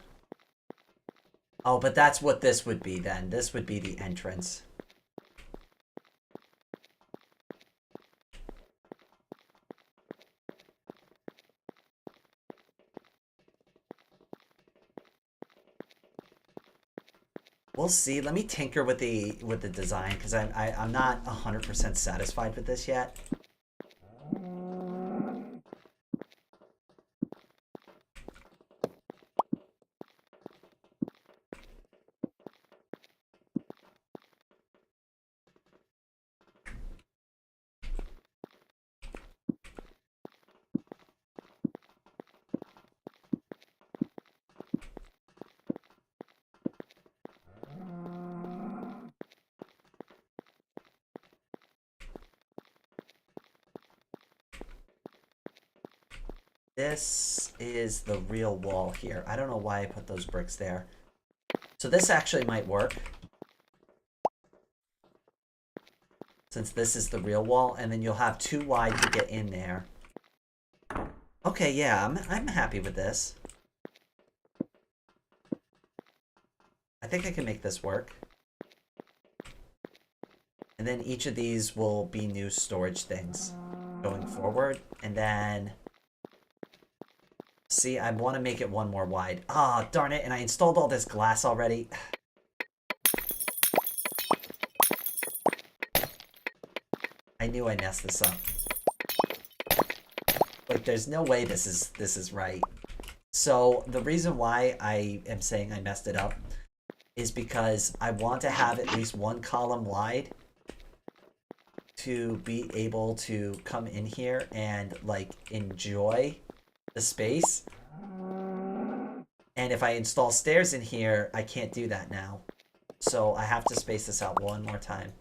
Oh, but that's what this would be then. This would be the entrance. We'll see. Let me tinker with the design because I'm not 100% satisfied with this yet. this is the real wall here. I don't know why I put those bricks there. So this actually might work. Since this is the real wall, and then you'll have 2 wide to get in there. Okay, yeah, I'm happy with this. I think I can make this work. And then each of these will be new storage things going forward. And then... See, I want to make it 1 more wide. Ah, oh, darn it, and I installed all this glass already. I knew I messed this up. Like, there's no way this is right. So, the reason why I am saying I messed it up is because I want to have at least 1 column wide to be able to come in here and, like, enjoy the space. And if I install stairs in here, I can't do that now. So, I have to space this out 1 more time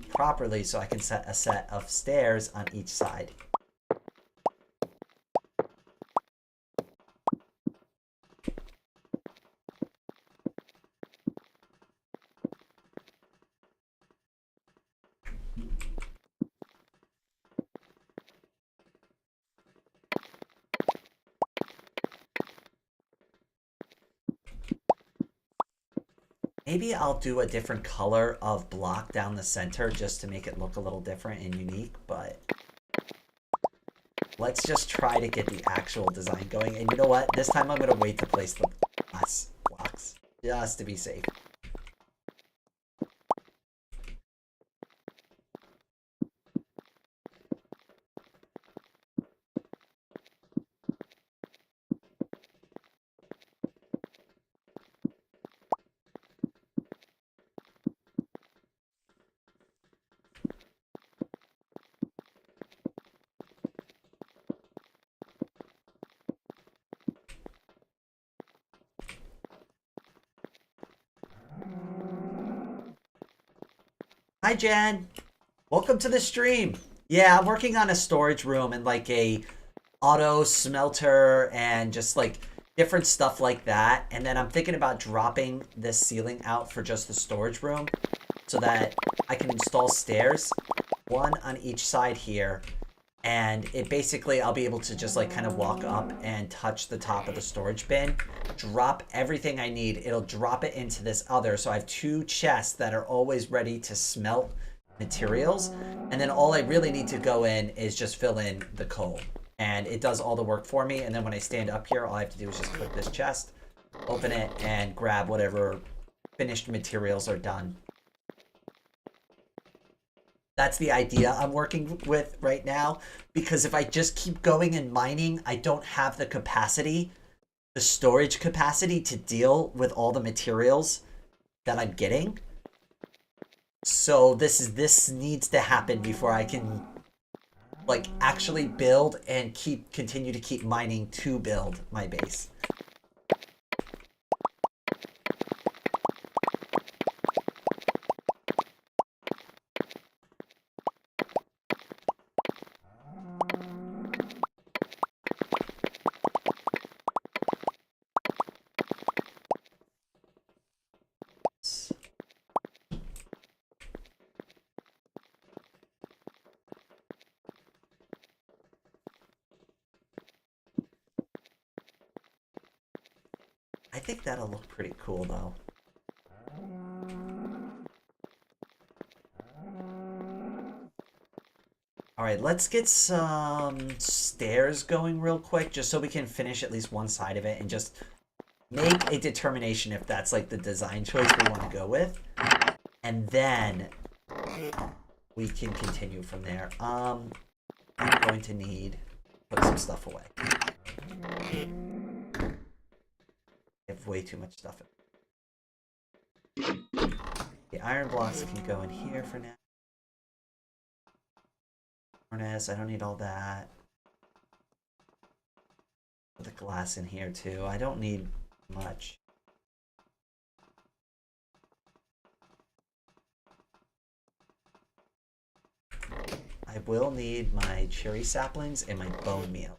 properly so I can set a set of stairs on each side. Maybe I'll do a different color of block down the center just to make it look a little different and unique, but let's just try to get the actual design going. And you know what? This time I'm going to wait to place the glass blocks just to be safe. Hi, Jen. Welcome to the stream. Yeah, I'm working on a storage room and like a auto smelter and just like different stuff like that. And then I'm thinking about dropping this ceiling out for just the storage room so that I can install stairs, 1 on each side here. And it basically, I'll be able to just like kind of walk up and touch the top of the storage bin, drop everything I need. It'll drop it into this other. So I have 2 chests that are always ready to smelt materials. And then all I really need to go in is just fill in the coal. And it does all the work for me. And then when I stand up here, all I have to do is just click this chest, open it, and grab whatever finished materials are done. That's the idea I'm working with right now, because if I just keep going and mining, I don't have the capacity, the storage capacity to deal with all the materials that I'm getting. So this needs to happen before I can like actually build and continue to keep mining to build my base. I think that'll look pretty cool, though. Alright, let's get some stairs going real quick, just so we can finish at least one side of it and just make a determination if that's like the design choice we want to go with. And then we can continue from there. I'm going to need to put some stuff away. I have way too much stuff in. The iron blocks can go in here for now. Furnace, I don't need all that. Put the glass in here too. I don't need much. I will need my cherry saplings and my bone meal.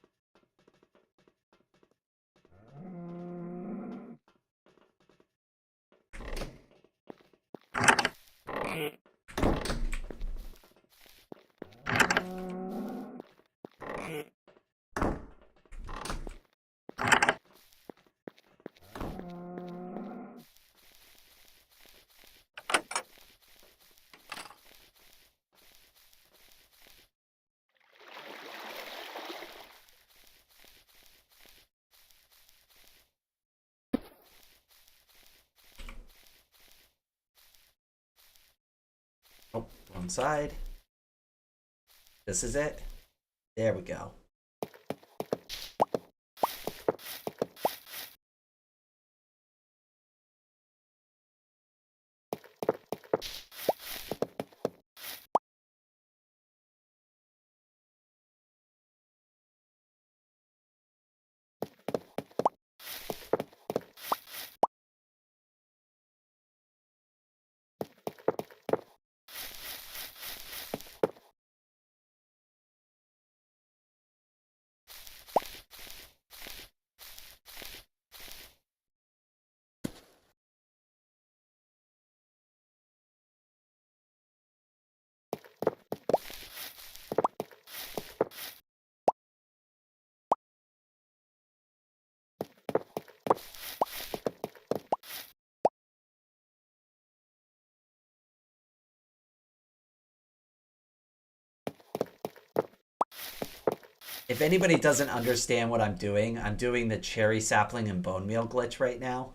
Oh, wrong side. This is it. There we go. If anybody doesn't understand what I'm doing the cherry sapling and bone meal glitch right now.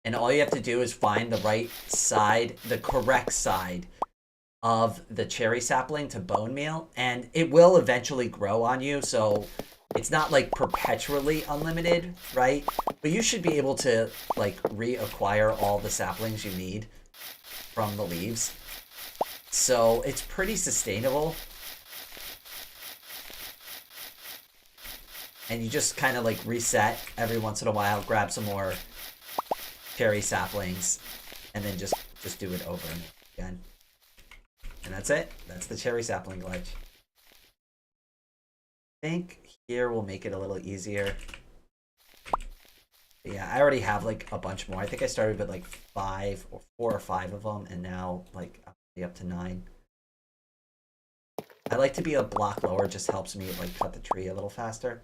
And all you have to do is find the right side, the correct side of the cherry sapling to bone meal, and it will eventually grow on you, so it's not like perpetually unlimited, right? But you should be able to like reacquire all the saplings you need from the leaves. So it's pretty sustainable. And you just kind of like reset every once in a while, grab some more cherry saplings, and then just do it over and again. And that's it. That's the cherry sapling glitch. I think here we'll make it a little easier. But yeah, I already have like a bunch more. I think I started with like 4 or 5 of them, and now like I'm up to 9. I like to be a block lower, just helps me like cut the tree a little faster.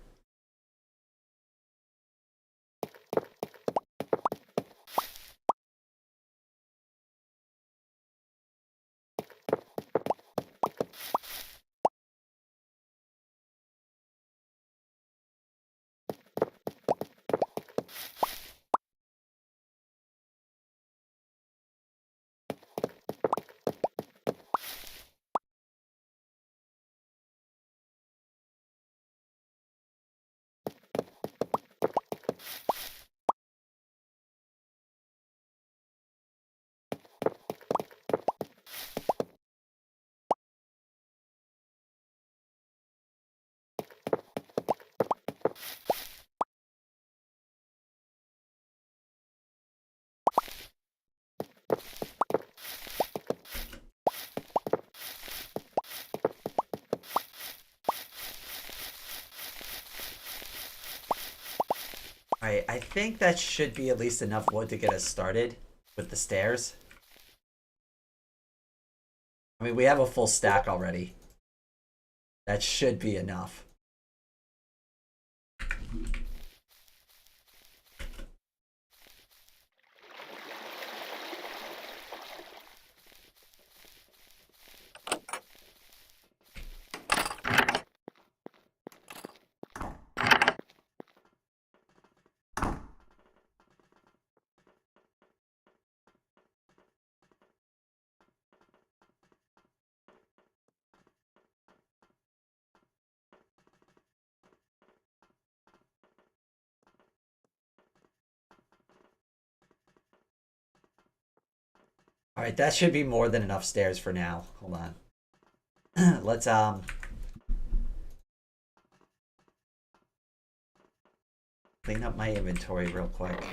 Alright, I think that should be at least enough wood to get us started with the stairs. I mean, we have a full stack already. That should be enough. Alright, that should be more than enough stairs for now. Hold on. Let's clean up my inventory real quick.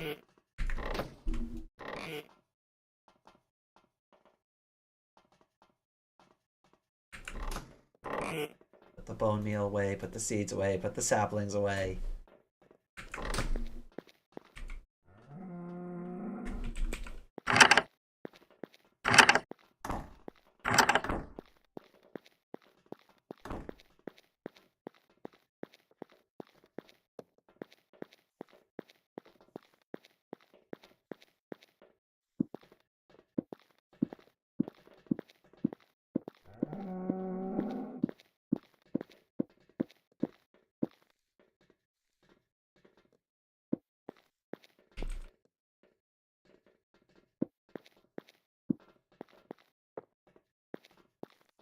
Put the bone meal away, put the seeds away, put the saplings away.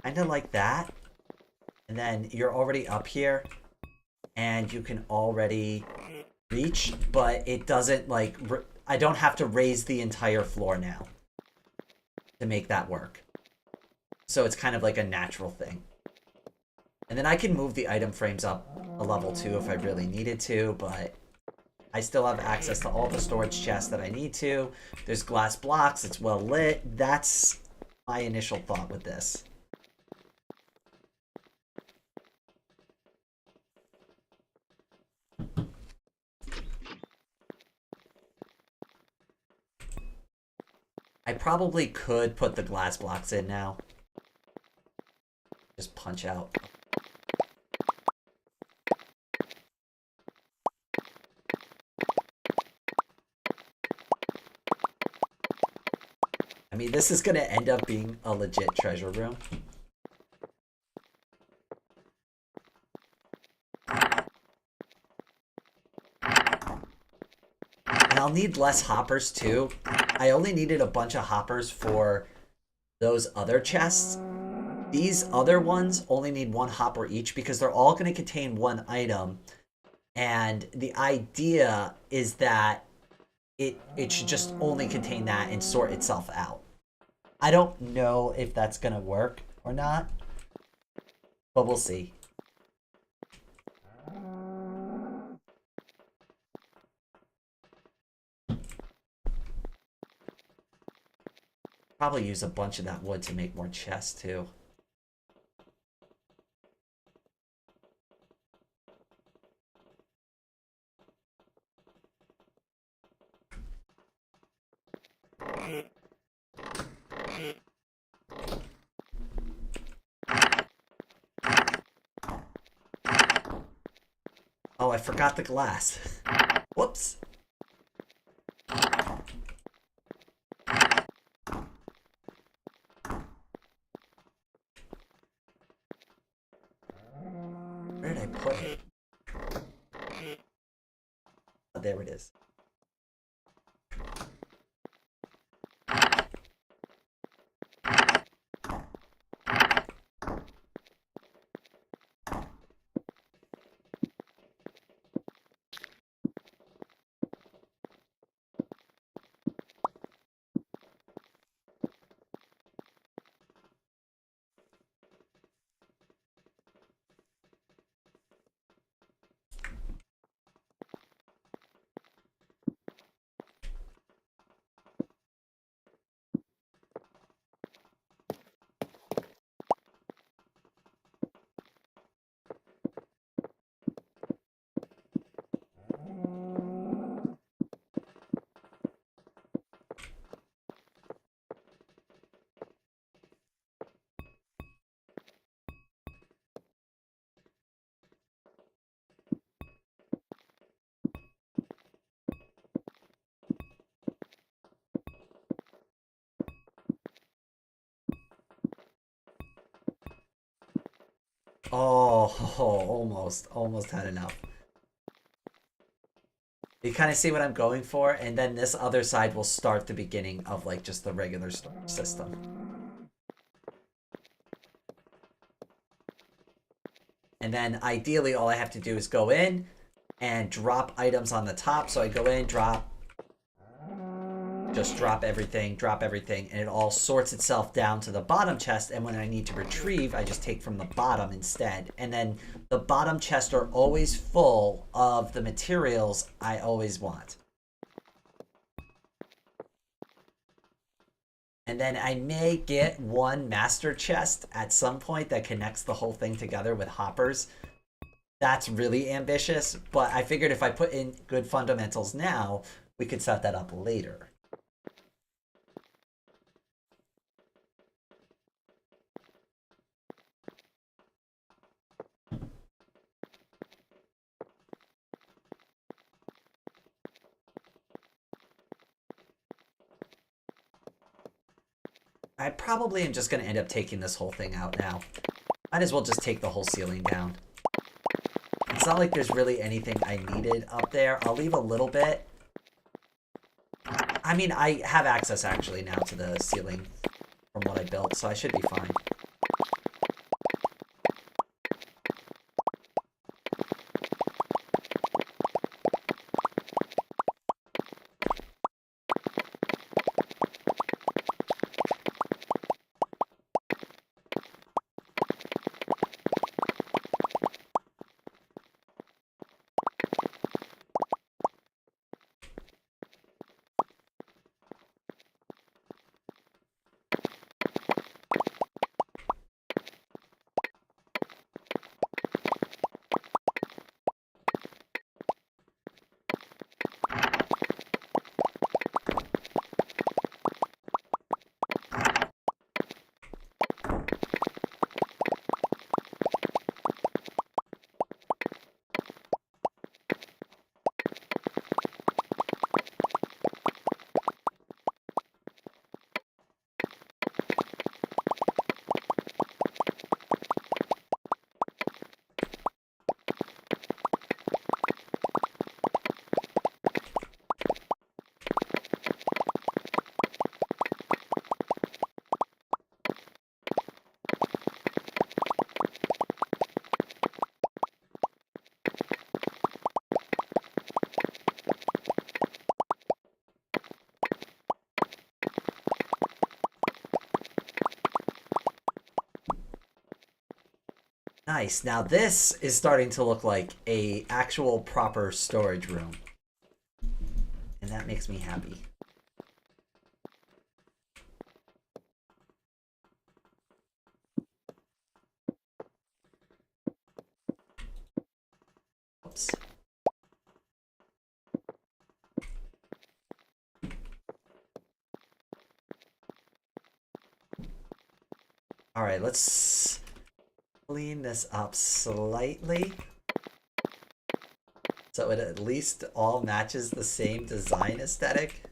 Kind of like that. And then you're already up here. And you can already reach. But it doesn't like... I don't have to raise the entire floor now. To make that work. So it's kind of like a natural thing. And then I can move the item frames up a level 2 if I really needed to. But I still have access to all the storage chests that I need to. There's glass blocks. It's well lit. That's my initial thought with this. I probably could put the glass blocks in now. Just punch out. I mean, this is going to end up being a legit treasure room. And I'll need less hoppers too. I only needed a bunch of hoppers for those other chests. These other ones only need 1 hopper each because they're all going to contain 1 item. And the idea is that it should just only contain that and sort itself out. I don't know if that's going to work or not, but we'll see. Probably use a bunch of that wood to make more chests too. Oh, I forgot the glass. Whoops. Where did I put it? Oh, there it is. Oh, almost had enough. You kind of see what I'm going for, and then this other side will start the beginning of like just the regular system. And then ideally all I have to do is go in and drop items on the top. So I go in, drop, just drop everything, and it all sorts itself down to the bottom chest. And when I need to retrieve, I just take from the bottom instead. And then the bottom chests are always full of the materials I always want. And then I may get one master chest at some point that connects the whole thing together with hoppers. That's really ambitious, but I figured if I put in good fundamentals now, we could set that up later. I probably am just going to end up taking this whole thing out now. Might as well just take the whole ceiling down. It's not like there's really anything I needed up there. I'll leave a little bit. I mean, I have access actually now to the ceiling from what I built, so I should be fine. Nice. Now this is starting to look like a actual proper storage room. And that makes me happy. Oops. All right, let's clean this up slightly so it at least all matches the same design aesthetic.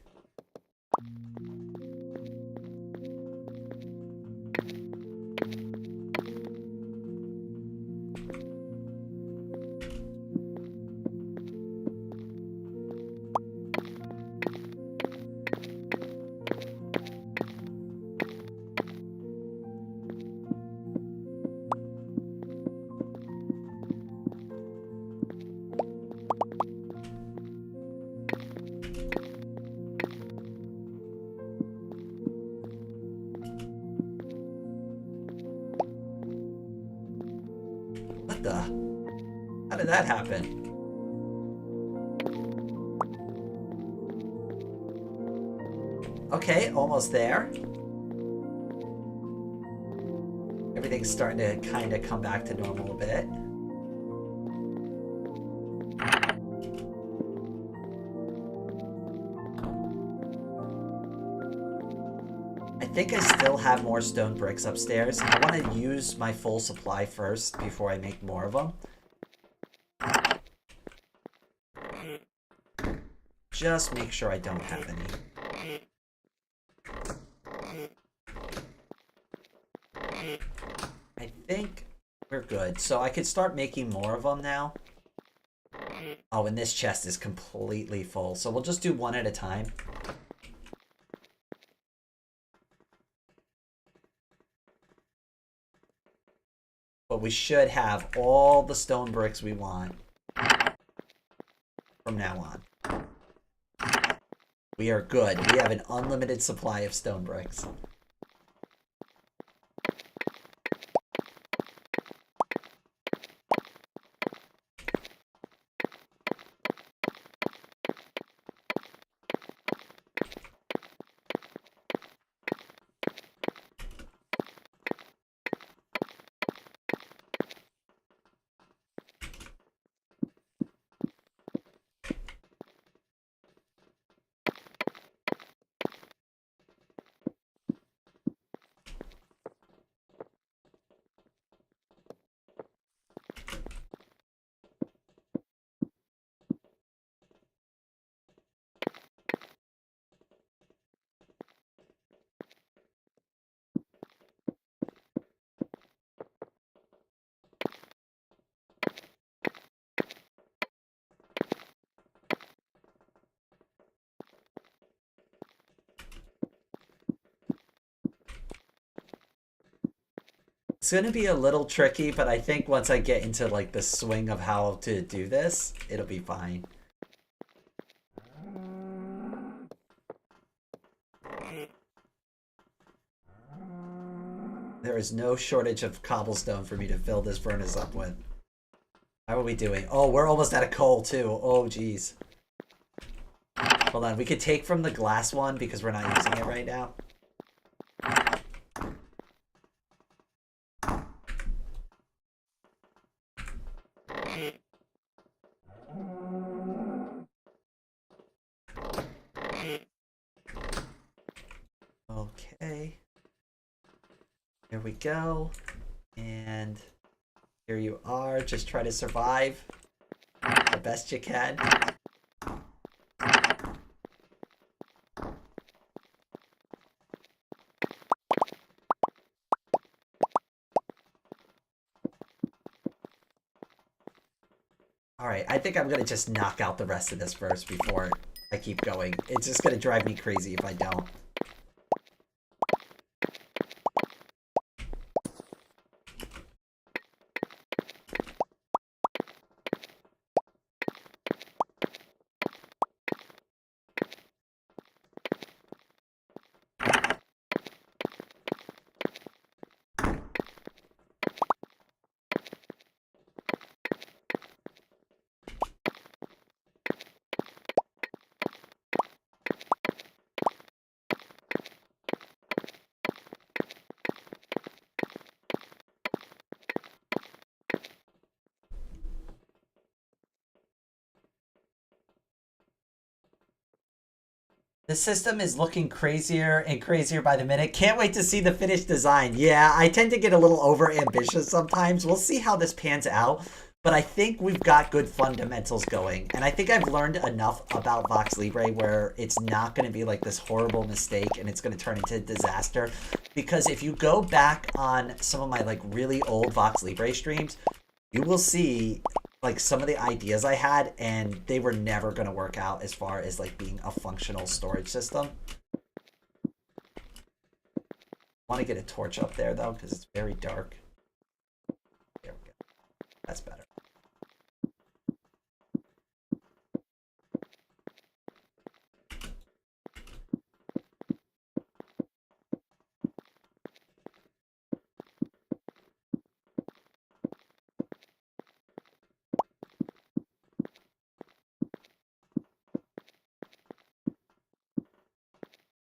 What the? How did that happen? Okay, almost there. Everything's starting to kind of come back to normal a bit. I think I still have more stone bricks upstairs. I want to use my full supply first before I make more of them. Just make sure I don't have any. I think we're good. So I could start making more of them now. Oh, and this chest is completely full. So we'll just do one at a time. But we should have all the stone bricks we want from now on. We are good. We have an unlimited supply of stone bricks. It's gonna be a little tricky, but I think once I get into like the swing of how to do this, it'll be fine. There is no shortage of cobblestone for me to fill this furnace up with. How are we doing? Oh, we're almost out of coal too. Oh, jeez. Hold on, we could take from the glass one because we're not using it right now. Okay. Here we go. And here you are. Just try to survive the best you can. Alright, I think I'm gonna just knock out the rest of this first before I keep going. It's just gonna drive me crazy if I don't. The system is looking crazier and crazier by the minute. Can't wait to see the finished design. Yeah, I tend to get a little over ambitious sometimes. We'll see how this pans out. But I think we've got good fundamentals going. And I think I've learned enough about VoxeLibre where it's not going to be like this horrible mistake and it's going to turn into a disaster. Because if you go back on some of my like really old VoxeLibre streams, you will see like some of the ideas I had, and they were never going to work out as far as like being a functional storage system. I want to get a torch up there though because it's very dark. There we go. That's better.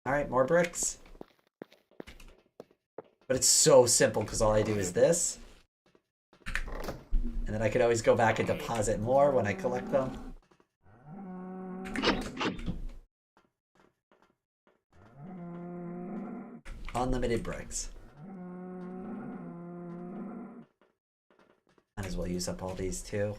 Alright, more bricks. But it's so simple because all I do is this. And then I could always go back and deposit more when I collect them. Unlimited bricks. Might as well use up all these too.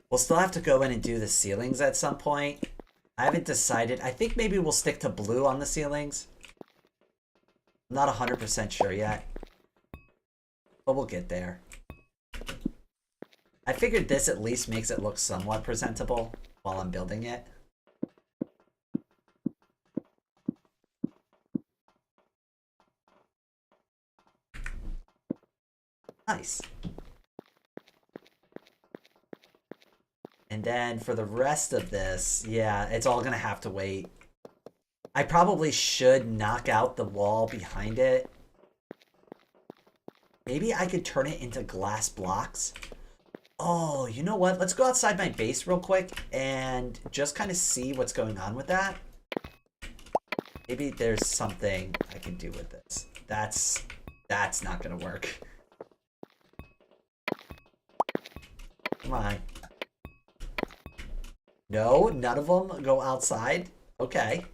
We'll still have to go in and do the ceilings at some point. I haven't decided. I think maybe we'll stick to blue on the ceilings. I'm not 100% sure yet. But we'll get there. I figured this at least makes it look somewhat presentable while I'm building it. Nice. And then for the rest of this, yeah, it's all gonna have to wait. I probably should knock out the wall behind it. Maybe I could turn it into glass blocks. Oh, you know what? Let's go outside my base real quick and just kind of see what's going on with that. Maybe there's something I can do with this. That's That's not gonna work. Come on. No, none of them go outside. Okay.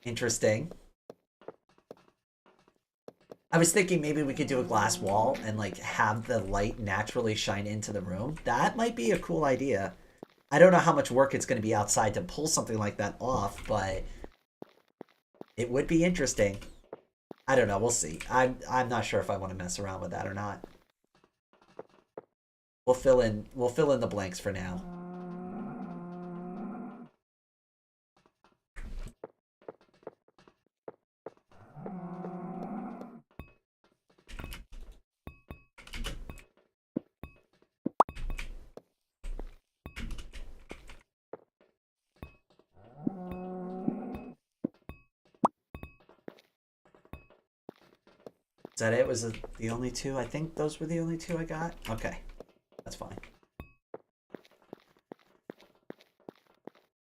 Interesting. I was thinking maybe we could do a glass wall and like have the light naturally shine into the room. That might be a cool idea. I don't know how much work it's going to be outside to pull something like that off, but it would be interesting. I don't know. We'll see. I'm not sure if I want to mess around with that or not. We'll fill in the blanks for now. Is that it? Was it the only two? I think those were the only two I got. Okay. That's fine.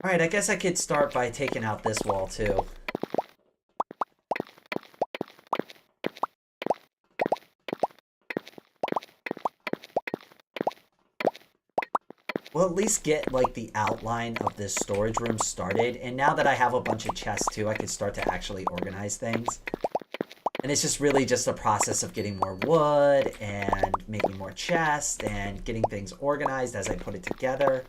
Alright, I guess I could start by taking out this wall too. We'll at least get like the outline of this storage room started, and now that I have a bunch of chests too, I can start to actually organize things. And it's just really just a process of getting more wood and making more chests and getting things organized as I put it together.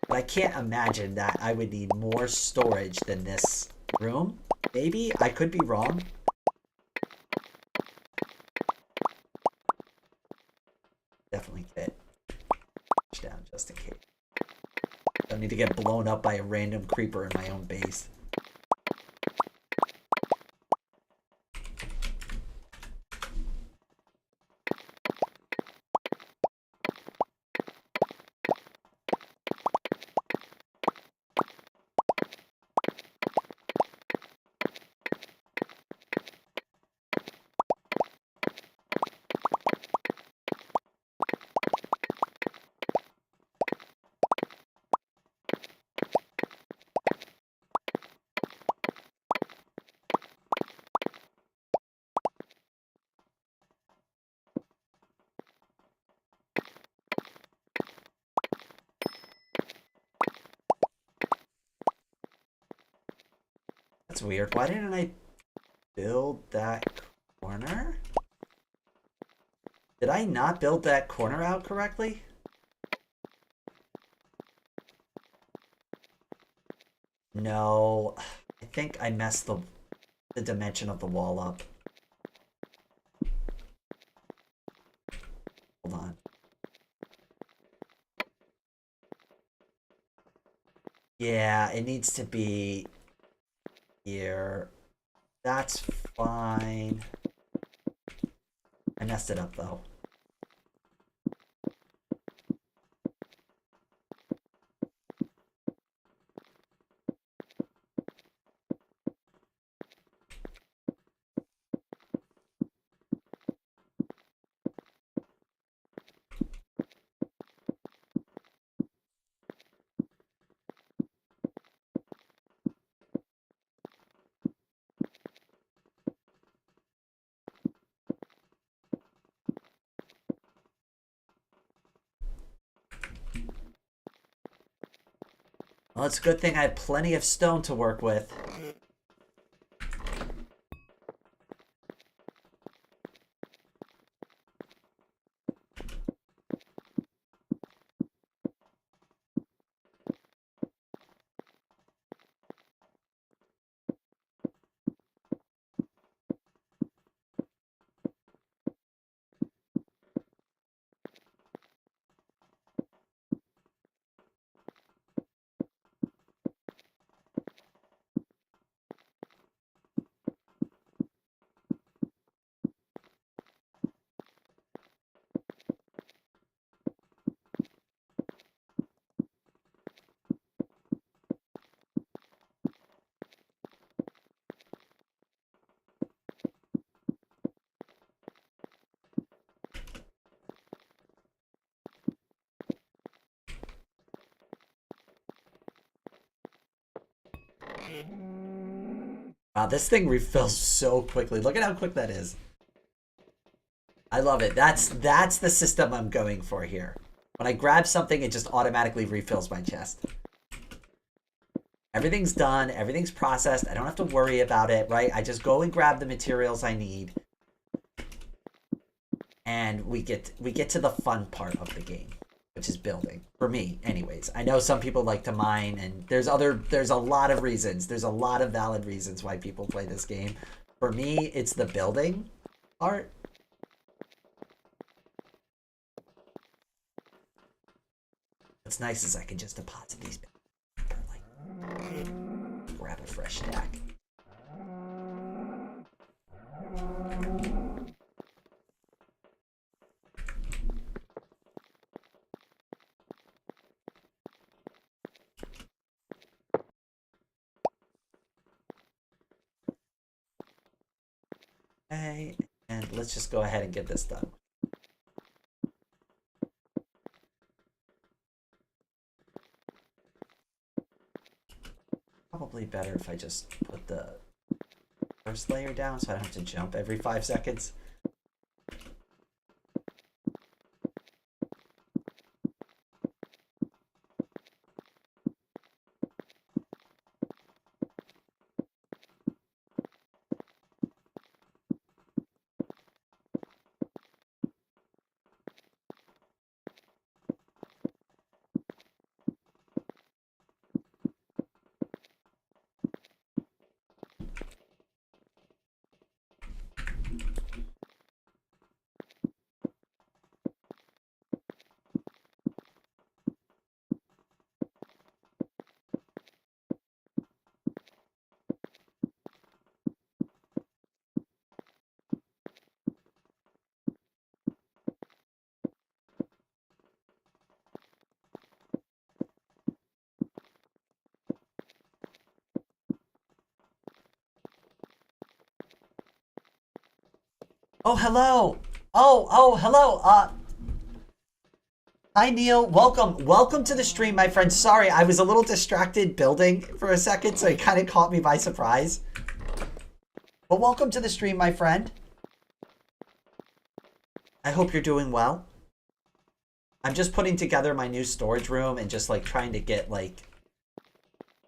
But I can't imagine that I would need more storage than this room. Maybe? I could be wrong. Definitely fit. Down just in case. Don't need to get blown up by a random creeper in my own base. That's weird. Why didn't I build that corner? Did I not build that corner out correctly? No. I think I messed the dimension of the wall up. Hold on. Yeah, it needs to be here. That's fine. I messed it up though. Well, it's a good thing I had plenty of stone to work with. Wow, this thing refills so quickly. Look at how quick that is. I love it. That's the system I'm going for here. When I grab something, it just automatically refills my chest. Everything's done. Everything's processed. I don't have to worry about it, right? I just go and grab the materials I need. And we get to the fun part of the game, which is building. For me, anyways. I know some people like to mine, and there's a lot of reasons. There's a lot of valid reasons why people play this game. For me, it's the building part. What's nice is I can just deposit these, like, grab a fresh stack. Okay, and let's just go ahead and get this done. Probably better if I just put the first layer down so I don't have to jump every 5 seconds. Oh, hello. Oh, hello. Hi, Neil. Welcome to the stream, my friend. Sorry, I was a little distracted building for a second, so it kind of caught me by surprise. But welcome to the stream, my friend. I hope you're doing well. I'm just putting together my new storage room and just, like, trying to get, like,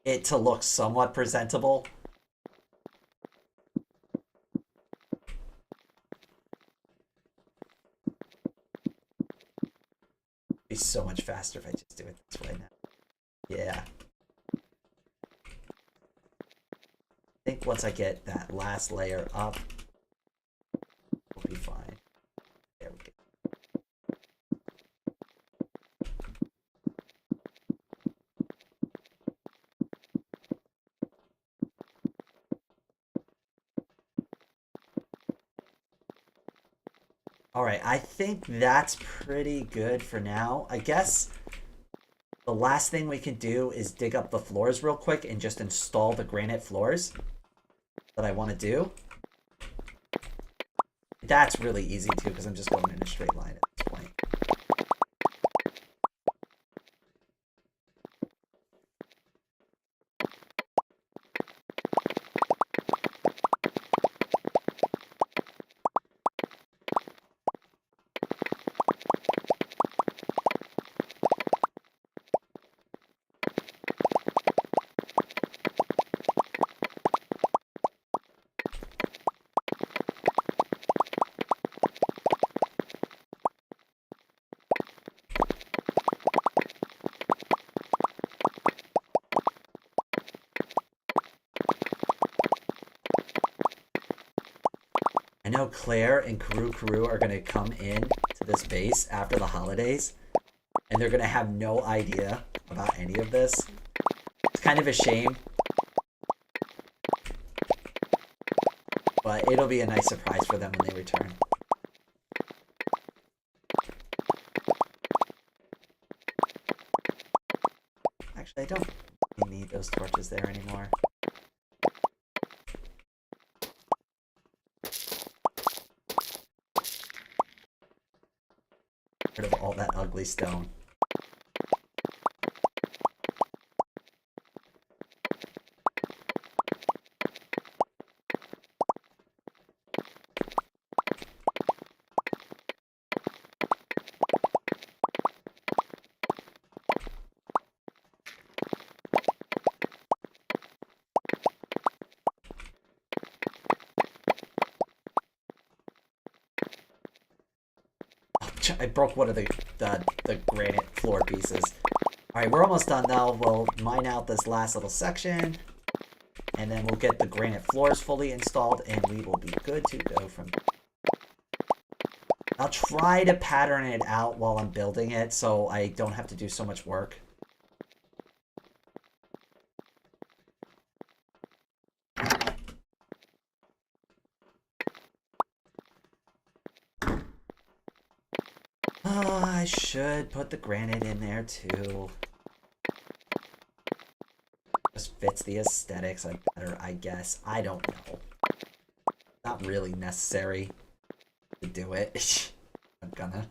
it to look somewhat presentable. Be so much faster if I just do it this way now. Yeah. I think once I get that last layer up, we'll be fine. There we go. Alright, I think that's pretty good for now. I guess the last thing we can do is dig up the floors real quick and just install the granite floors that I want to do. That's really easy too, because I'm just going in a straight line at this point. I know Claire and Karu are going to come in to this base after the holidays, and they're going to have no idea about any of this. It's kind of a shame, but it'll be a nice surprise for them when they return. Actually, I don't need those torches there anymore. Rid of all that ugly stone. I broke one of the granite floor pieces. Alright, we're almost done though. We'll mine out this last little section. And then we'll get the granite floors fully installed and we will be good to go from there. I'll try to pattern it out while I'm building it so I don't have to do so much work. Oh, I should put the granite in there too. Just fits the aesthetics better, I guess. I don't know. Not really necessary to do it. I'm gonna.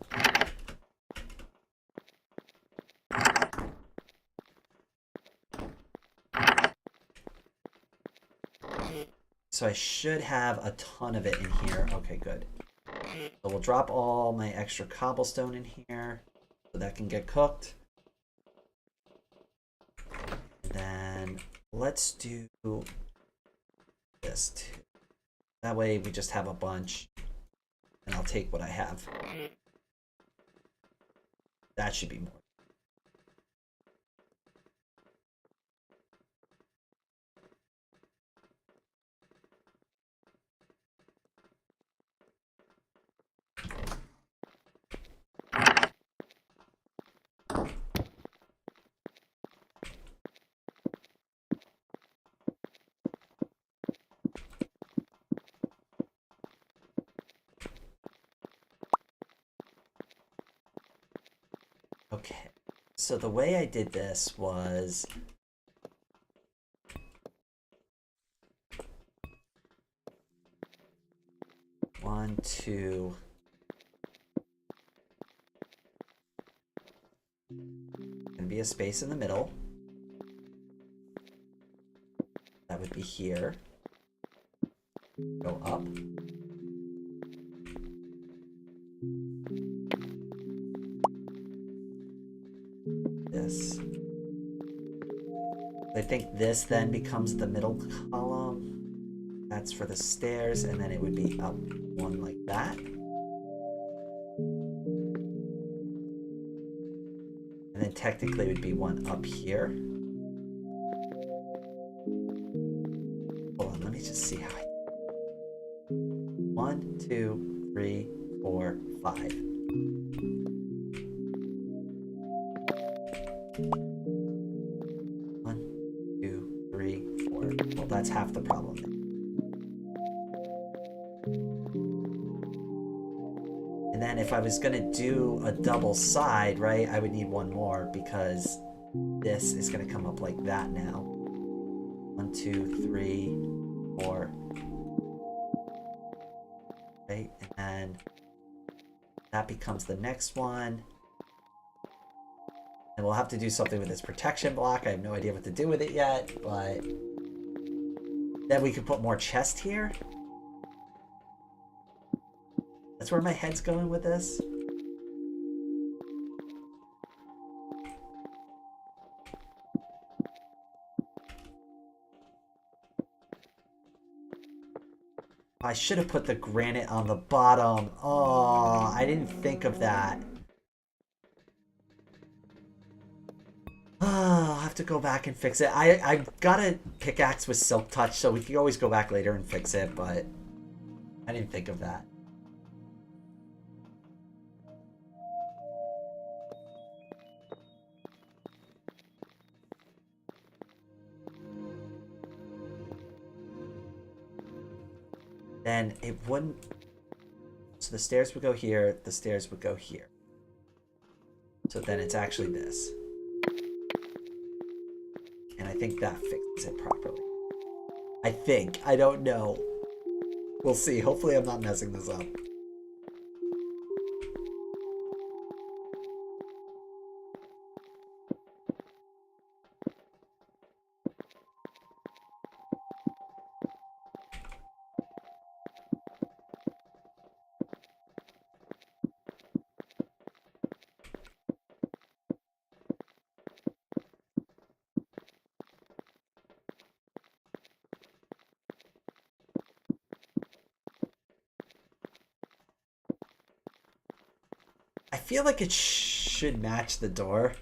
So I should have a ton of it in here. Okay, good. So we'll drop all my extra cobblestone in here so that can get cooked. And then let's do this too. That way we just have a bunch and I'll take what I have. That should be more. Okay, so the way I did this was one, two, gonna be a space in the middle. That would be here. Go up. This. I think this then becomes the middle column. That's for the stairs, and then it would be up one like that. And then technically it would be one up here. Hold on, let me just see how I... 1, 2, 3, 4, 5. Well, that's half the problem. And then if I was gonna do a double side, right, I would need one more because this is gonna come up like that now. 1, 2, 3, 4. Right, and then that becomes the next one. And we'll have to do something with this protection block. I have no idea what to do with it yet, but then we could put more chest here. That's where my head's going with this. I should have put the granite on the bottom. Oh, I didn't think of that. Oh, I'll have to go back and fix it. I got a pickaxe with silk touch, so we can always go back later and fix it, but I didn't think of that. Then it wouldn't... So the stairs would go here, the stairs would go here. So then it's actually this. And I think that fixes it properly. I think. I don't know. We'll see. Hopefully I'm not messing this up. feel like it should match the door.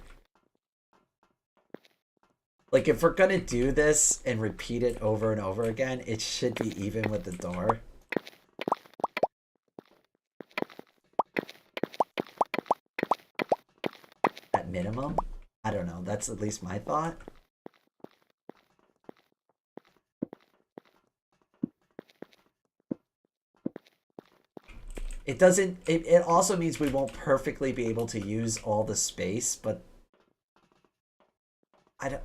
Like, if we're gonna do this and repeat it over and over again, it should be even with the door. At minimum? I don't know. That's at least my thought. It doesn't... It also means we won't perfectly be able to use all the space, but... I don't...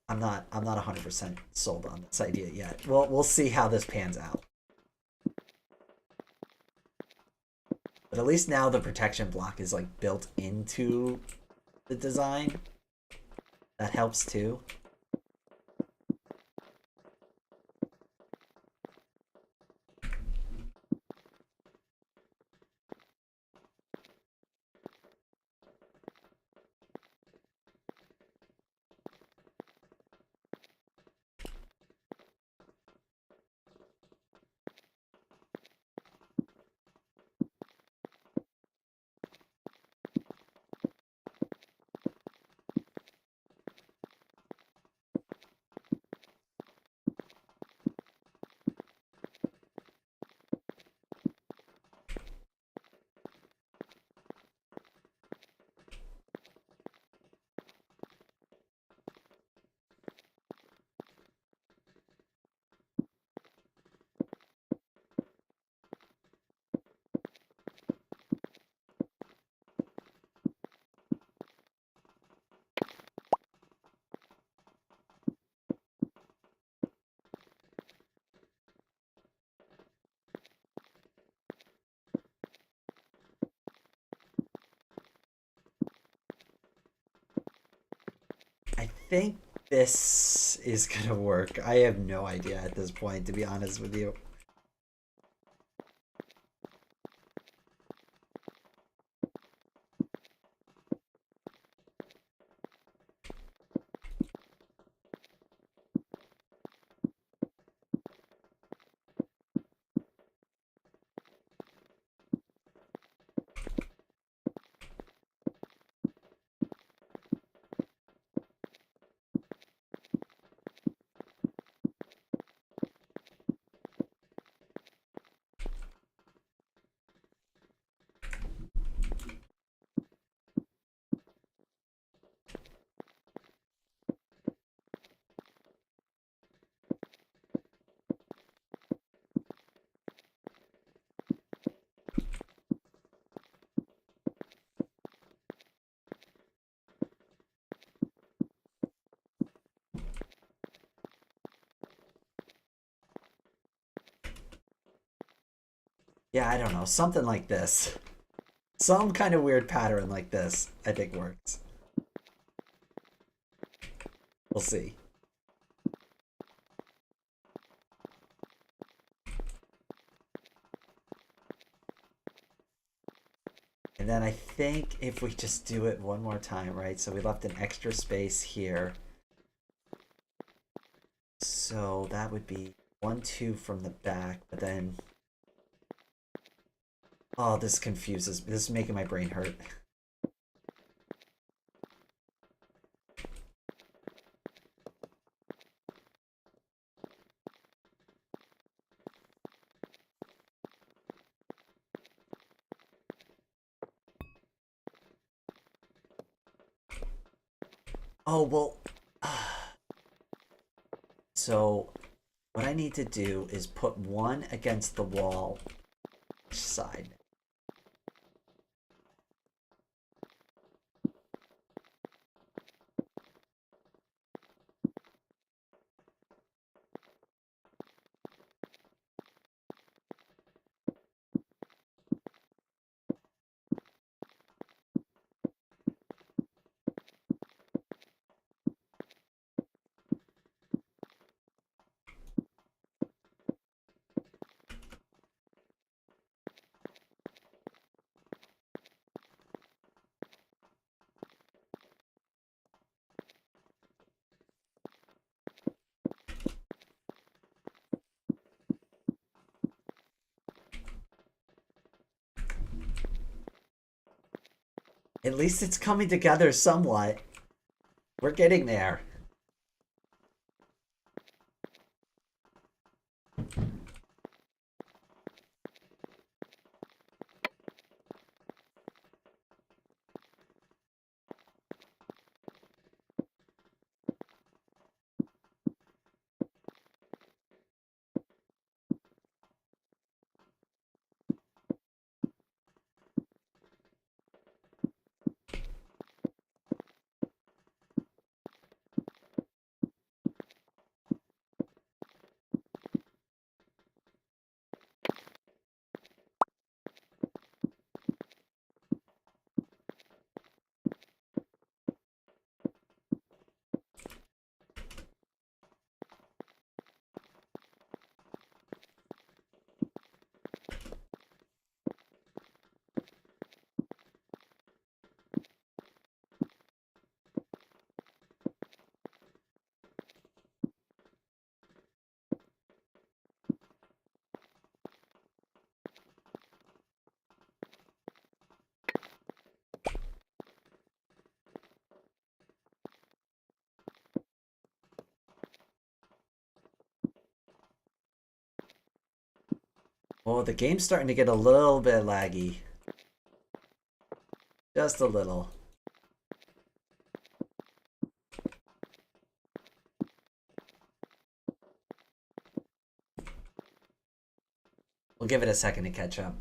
I'm not 100% sold on this idea yet. We'll see how this pans out. But at least now the protection block is like built into the design. That helps too. I think this is gonna work. I have no idea at this point, to be honest with you. Yeah, I don't know. Something like this. Some kind of weird pattern like this, I think works. We'll see. And then I think if we just do it one more time, right? So we left an extra space here. So that would be 1, 2 from the back, but then... Oh, this confuses me. This is making my brain hurt. Oh, well... So, what I need to do is put one against the wall side. At least it's coming together somewhat. We're getting there. Oh, the game's starting to get a little bit laggy. Just a little. We'll give it a second to catch up.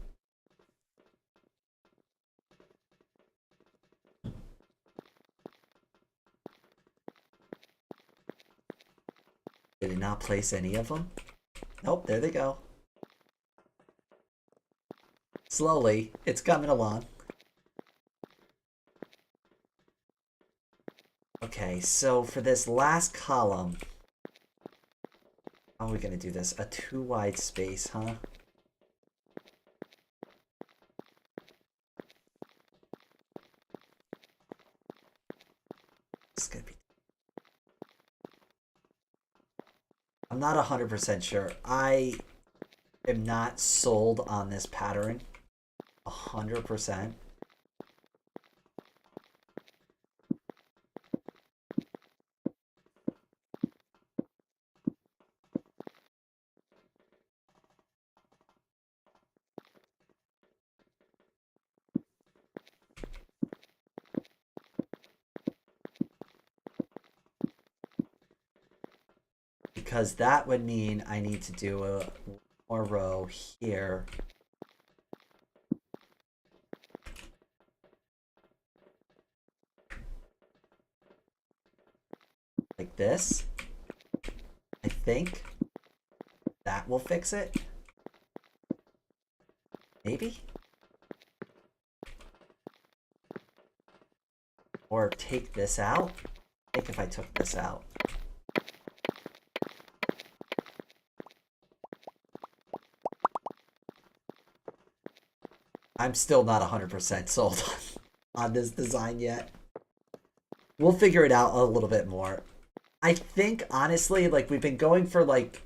Did it not place any of them? Nope, there they go. Slowly, it's coming along. Okay, so for this last column, how are we gonna do this? A 2 wide space, huh? It's gonna be... I'm not 100% sure. I am not sold on this pattern 100%. Because that would mean I need to do a more row here. Like this. I think that will fix it. Maybe? Or take this out. I think if I took this out. I'm still not 100% sold on this design yet. We'll figure it out a little bit more. I think, honestly, like, we've been going for, like,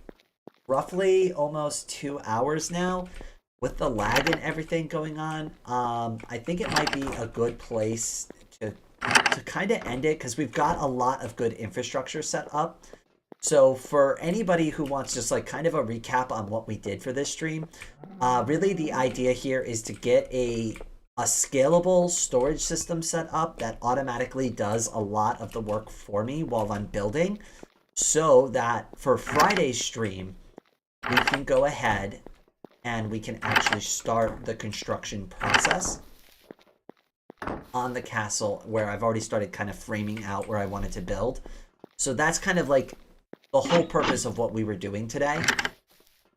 roughly almost 2 hours now with the lag and everything going on. I think it might be a good place to kind of end it because we've got a lot of good infrastructure set up. So for anybody who wants just like kind of a recap on what we did for this stream, really the idea here is to get a scalable storage system set up that automatically does a lot of the work for me while I'm building, so that for Friday's stream, we can go ahead and we can actually start the construction process on the castle where I've already started kind of framing out where I wanted to build. So that's kind of like the whole purpose of what we were doing today.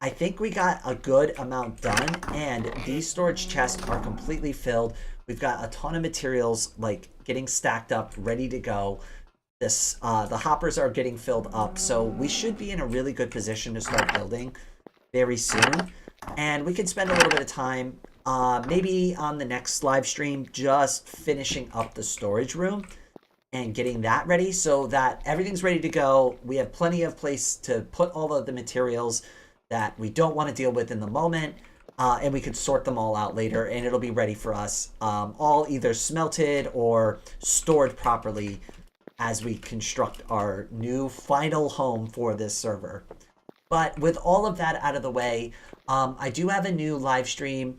I think we got a good amount done, and these storage chests are completely filled. We've got a ton of materials like getting stacked up, ready to go. This the hoppers are getting filled up, so we should be in a really good position to start building very soon. And we can spend a little bit of time, maybe on the next live stream, just finishing up the storage room and getting that ready so that everything's ready to go. We have plenty of place to put all of the materials that we don't want to deal with in the moment. and we could sort them all out later, and it'll be ready for us, all either smelted or stored properly as we construct our new final home for this server. But with all of that out of the way, I do have a new live stream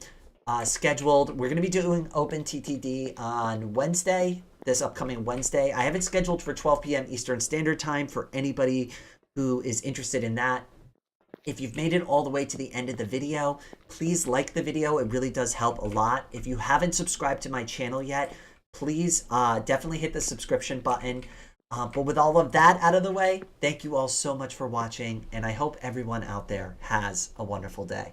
scheduled. We're going to be doing Open TTD on Wednesday, this upcoming Wednesday. I have it scheduled for 12 p.m. Eastern Standard Time for anybody who is interested in that. If you've made it all the way to the end of the video, please like the video. It really does help a lot. If you haven't subscribed to my channel yet, please definitely hit the subscription button. But with all of that out of the way, thank you all so much for watching, and I hope everyone out there has a wonderful day.